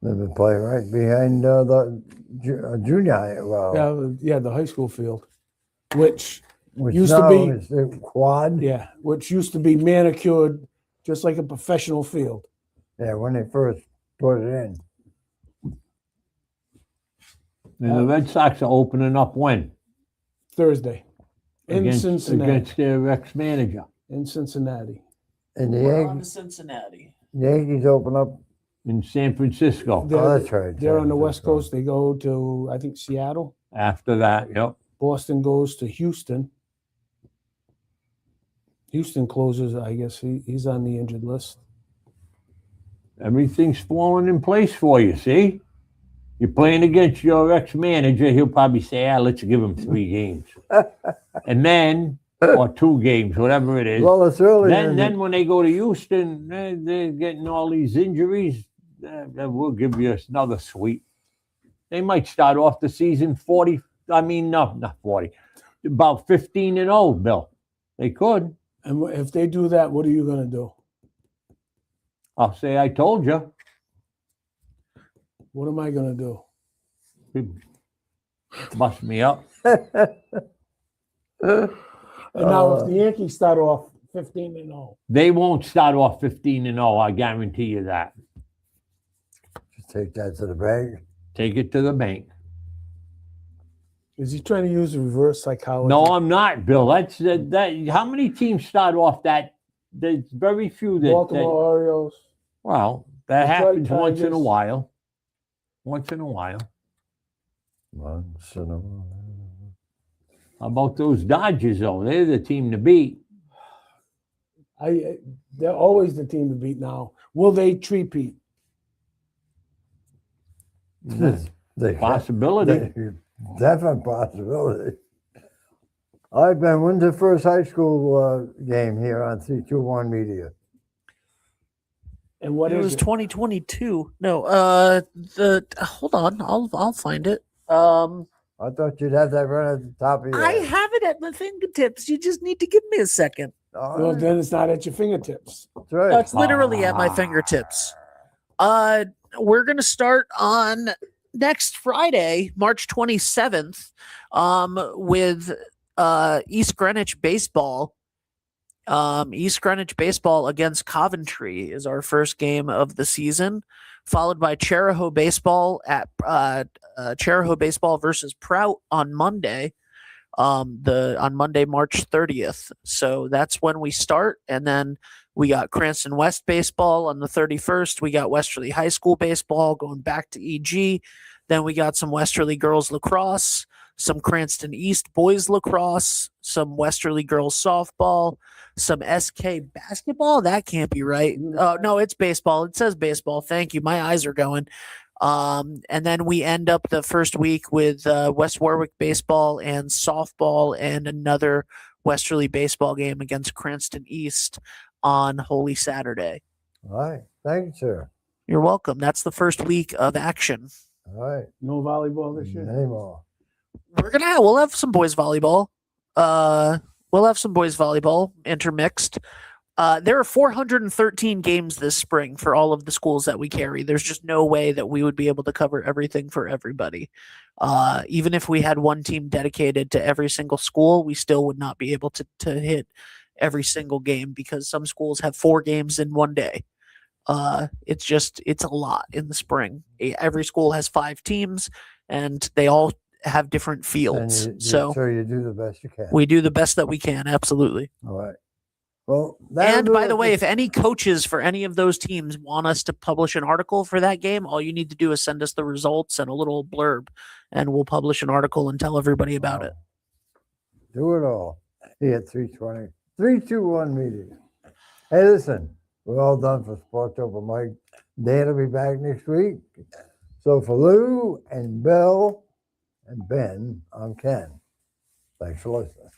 They've been playing right behind the junior high. Well,
Yeah, the high school field, which
which
used to
now
be-
is the quad.
which used to be manicured just like a professional field.
Yeah, when they first put it in.
And the Red Sox are opening up when?
Thursday in
Against
Cincinnati.
their ex-manager
In Cincinnati.
And the
We're on to
Yankees,
Cincinnati.
Yankees open up.
in San Francisco.
They're,
Oh, that's right.
they're on the
San
West
Francisco.
Coast. They go to, I think, Seattle.
After that, yep.
Boston goes to Houston. Houston closes. I guess he's on the injured list.
Everything's falling in place for you, see? You're playing against your ex-manager, he'll probably say, let's give him 3 games. And then, or 2 games, whatever it is.
Well, it's early.
Then when they go to Houston, they're getting all these injuries. We'll give you another sweep. They might start off the season 40. I mean, no, not 40. About 15-0, Bill. They could.
And if they do that, what are you going to do?
I'll say I told you.
What am I going to do?
Bust me up.
And now, if the Yankees start off 15-0,
They won't start off 15-0. I guarantee you that.
Just take that to the bank.
Take it to the bank.
is he trying to use reverse psychology?
No, I'm not, Bill. That's that. How many teams start off that? There's very few that.
Baltimore Orioles.
Well, that
Detroit
happens once in a
Tigers.
while. Once in a while.
Once in a while.
How about those Dodgers, though? They're the team to beat.
They're always the team to beat now. Will they three-peat?
They-
Possibility.
Definite possibility. All right, Ben, when's the first high school game here on 321 Media?
And what
It
is
was
it?
2022. No, hold on. I'll find it.
I thought you'd have that right at the top of your
I
head.
have it at my fingertips. You just need to give me a second.
All
Well,
right,
then it's not at your fingertips.
that's right.
No, it's literally at my fingertips. We're gonna start on next Friday, March 27th, with East Greenwich baseball. East Greenwich baseball against Coventry is our first game of the season, followed by Cherahoe baseball at Cherahoe baseball versus Prout on Monday. On Monday, March 30th. So that's when we start, and then we got Cranston West baseball on the 31st. We got Westerly High School baseball going back to EG. Then we got some Westerly girls lacrosse, some Cranston East boys lacrosse, some Westerly girls softball, some SK basketball. That can't be right. Oh, no, it's baseball. It says baseball. Thank you. My eyes are going. And then we end up the first week with West Warwick baseball and softball and another Westerly baseball game against Cranston East on Holy Saturday.
All right. Thank you, sir.
You're welcome. That's the first week of action.
All right.
No volleyball this year.
Anymore.
We'll have some boys volleyball. We'll have some boys volleyball intermixed. There are 413 games this spring for all of the schools that we carry. There's just no way that we would be able to cover everything for everybody. Even if we had one team dedicated to every single school, we still would not be able to hit every single game because some schools have 4 games in one day. It's a lot in the spring. Every school has 5 teams and they all have different
And
fields.
so you do the best you can.
We do the best that we can. Absolutely.
All right. Well,
And by the way, if any coaches for any of those teams want us to publish an article for that game, all you need to do is send us the results and a little blurb, and we'll publish an article and tell everybody about it.
do it all. He had 3:20, 3-2-1 meeting. Hey, listen, we're all done for Sports Open Mike. Dan will be back next week. So for Lou and Bill and Ben, I'm Ken. Thanks for listening.